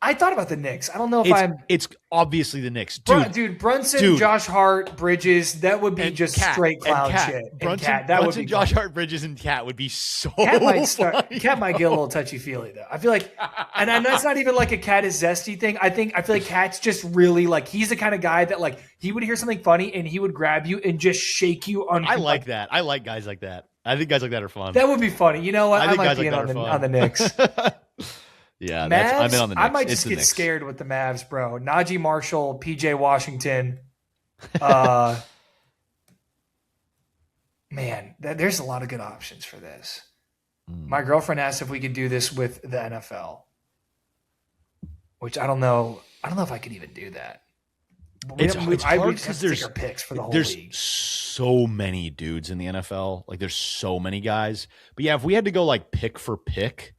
I thought about the Knicks. I don't know if it's obviously the Knicks. Dude, Brunson, Josh Hart, Bridges, that would be just straight clown shit. Brunson, Josh Hart, Bridges, and Cat would be so Cat might get a little touchy-feely, though. I feel like, and that's not even like a Cat is zesty thing. I feel like Cat's just really like, he's the kind of guy that like, he would hear something funny and he would grab you and just shake you on. I like that. I like guys like that. I think guys like that are fun. That would be funny. You know what? I might be in on the Knicks. Yeah, Mavs, I'm in on the Knicks. I might just get scared with the Mavs, bro. Najee Marshall, PJ Washington. Man, there's a lot of good options for this. My girlfriend asked if we could do this with the NFL, which I don't know. I don't know if I could even do that. It's hard because there's picks for the whole league. There's so many dudes in the NFL. Like there's so many guys. But yeah, if we had to go like pick for pick.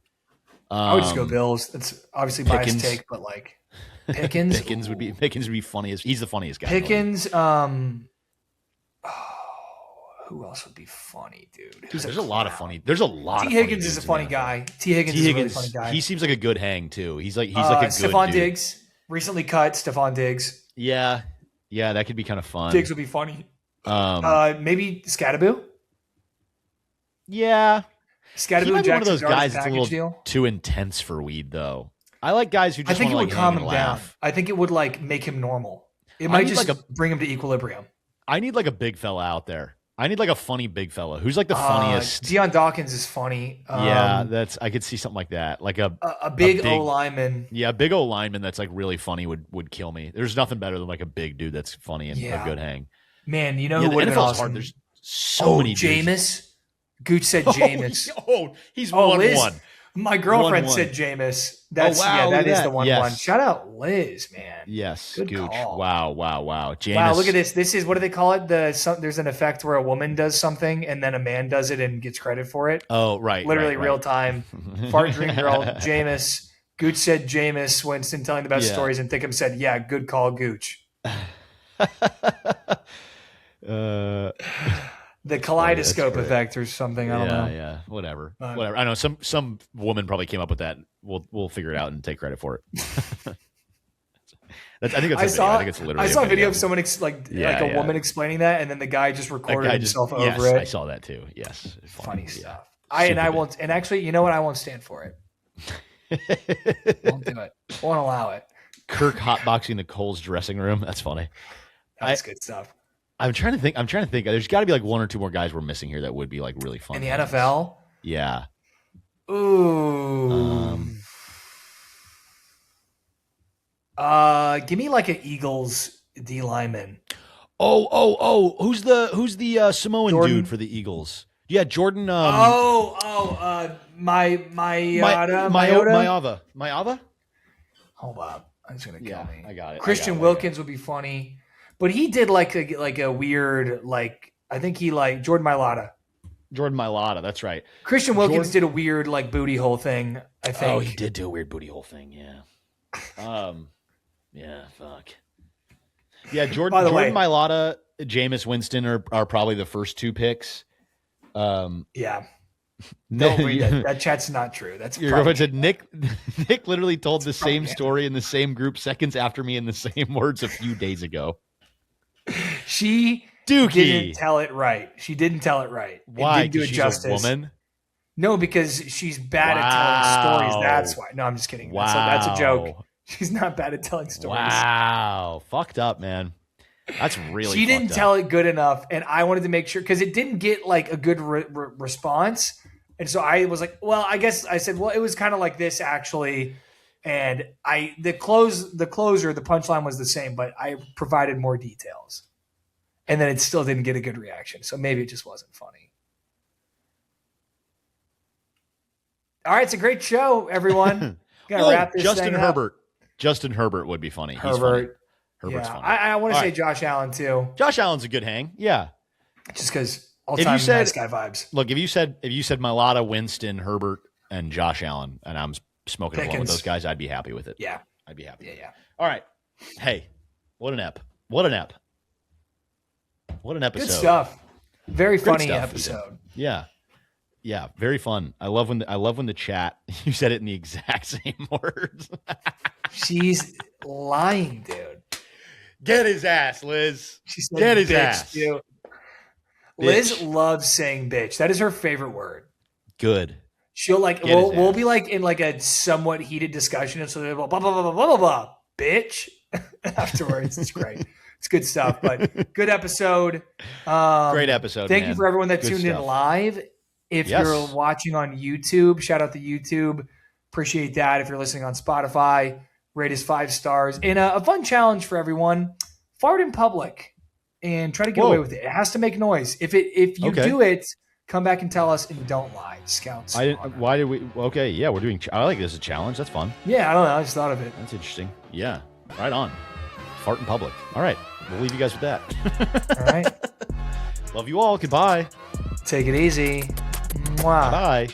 I would just go Bills. That's obviously biased take, but like Pickens. Pickens would be funny. He's the funniest guy. Pickens. Who else would be funny, dude? There's a lot of funny. There's a lot. T. Higgins is a funny guy. T. Higgins is a really funny guy. He seems like a good hang too. He's like a good Stephon dude. Diggs recently cut. Stephon Diggs. Yeah, that could be kind of fun. Diggs would be funny. Maybe Scattaboo. Yeah. Scattaboo might be one of those guys that's a little too intense for weed, though. I like guys who just want to like hang and laugh. I think it would like make him normal. It might just bring him to equilibrium. I need like a big fella out there. I need like a funny big fella who's like the funniest. Deion Dawkins is funny. I could see something like that. Like a big O lineman. Yeah, a big O lineman that's like really funny would kill me. There's nothing better than like a big dude that's funny and a good hang. Man, you know who would have been awesome? Hard. There's so many. Jameis. Gooch said Jameis. He's 1-1. My girlfriend said Jameis. That's that is the 1-1. Yes. Shout out Liz, man. Yes, good Gooch. call. Wow. Jameis. Wow, look at this. This is, what do they call it? There's an effect where a woman does something and then a man does it and gets credit for it. Oh, right. Literally real time. Fart Dream Girl, Jameis. Gooch said Jameis. Winston telling the best stories, and Thickham said, "Yeah, good call, Gooch." the kaleidoscope effect or something. I don't know. Yeah, whatever. I know some woman probably came up with that. We'll figure it out and take credit for it. I think it's literally. I saw a video of someone a woman explaining that, and then the guy just recorded himself over it. I saw that too. Yes, funny stuff. I won't. And actually, you know what? I won't stand for it. Won't do it. Won't allow it. Kirk hotboxing the Coles dressing room. That's funny. That's good stuff. I'm trying to think. There's got to be like one or two more guys we're missing here that would be like really fun. In the NFL? Yeah. Ooh. Give me like an Eagles D lineman. Who's the Samoan Jordan. dude for the Eagles? Yeah, Jordan. Maiava. Hold up, it's gonna kill me. I got it. Christian Wilkins would be funny, but he did like a weird I think he Jordan Mailata. Jordan Mailata, that's right. Christian Wilkins did a weird booty hole thing. I think. Oh, he did do a weird booty hole thing. Yeah. Yeah. Fuck. Yeah, Jordan Mailata, Jameis Winston are probably the first two picks. Yeah. Don't read that. That chat's not true. That's your girlfriend said Nick literally told the same story in the same group seconds after me in the same words a few days ago. She didn't tell it right. She didn't tell it right. Why? Didn't do it she's justice. A woman? No, because she's bad at telling stories. That's why. No, I'm just kidding. Wow. That's a joke. She's not bad at telling stories. Wow. Fucked up, man. That's really. She didn't tell it good enough, and I wanted to make sure because it didn't get a good response, and so I was like, well, I guess I said, well, it was kind of like this actually, and the punchline was the same, but I provided more details, and then it still didn't get a good reaction, so maybe it just wasn't funny. All right, it's a great show, everyone. Gotta wrap this Justin thing Herbert. up. Justin Herbert would be funny. Herbert. Herbert's funny. I want to say Josh Allen too. Josh Allen's a good hang. Yeah. Just because all-time nice guy vibes. Look, if you said Mailata, Winston, Herbert, and Josh Allen, and I'm smoking along with those guys, I'd be happy with it. Yeah. I'd be happy. Yeah. All right. Hey, what an ep. What an episode. Good stuff. Very funny episode. Yeah. Yeah, very fun. I love when the chat, you said it in the exact same words. She's lying, dude. Get his ass, Liz. She said get his bitch, ass. Dude. Liz loves saying bitch. That is her favorite word. Good. She'll we'll be in a somewhat heated discussion, and so they're blah blah blah blah blah blah bitch afterwards. It's great. It's good stuff, but good episode. Great episode. Thank you for everyone that tuned in live. If you're watching on YouTube, shout out to YouTube. Appreciate that. If you're listening on Spotify, rate us 5 stars. And a fun challenge for everyone: fart in public and try to get away with it. It has to make noise. If you do it, come back and tell us and don't lie. Scouts. Why did we? Okay, yeah, we're doing. I like this as a challenge. That's fun. Yeah, I don't know. I just thought of it. That's interesting. Yeah, right on. Fart in public. All right, we'll leave you guys with that. All right. Love you all. Goodbye. Take it easy. Mwah. Bye.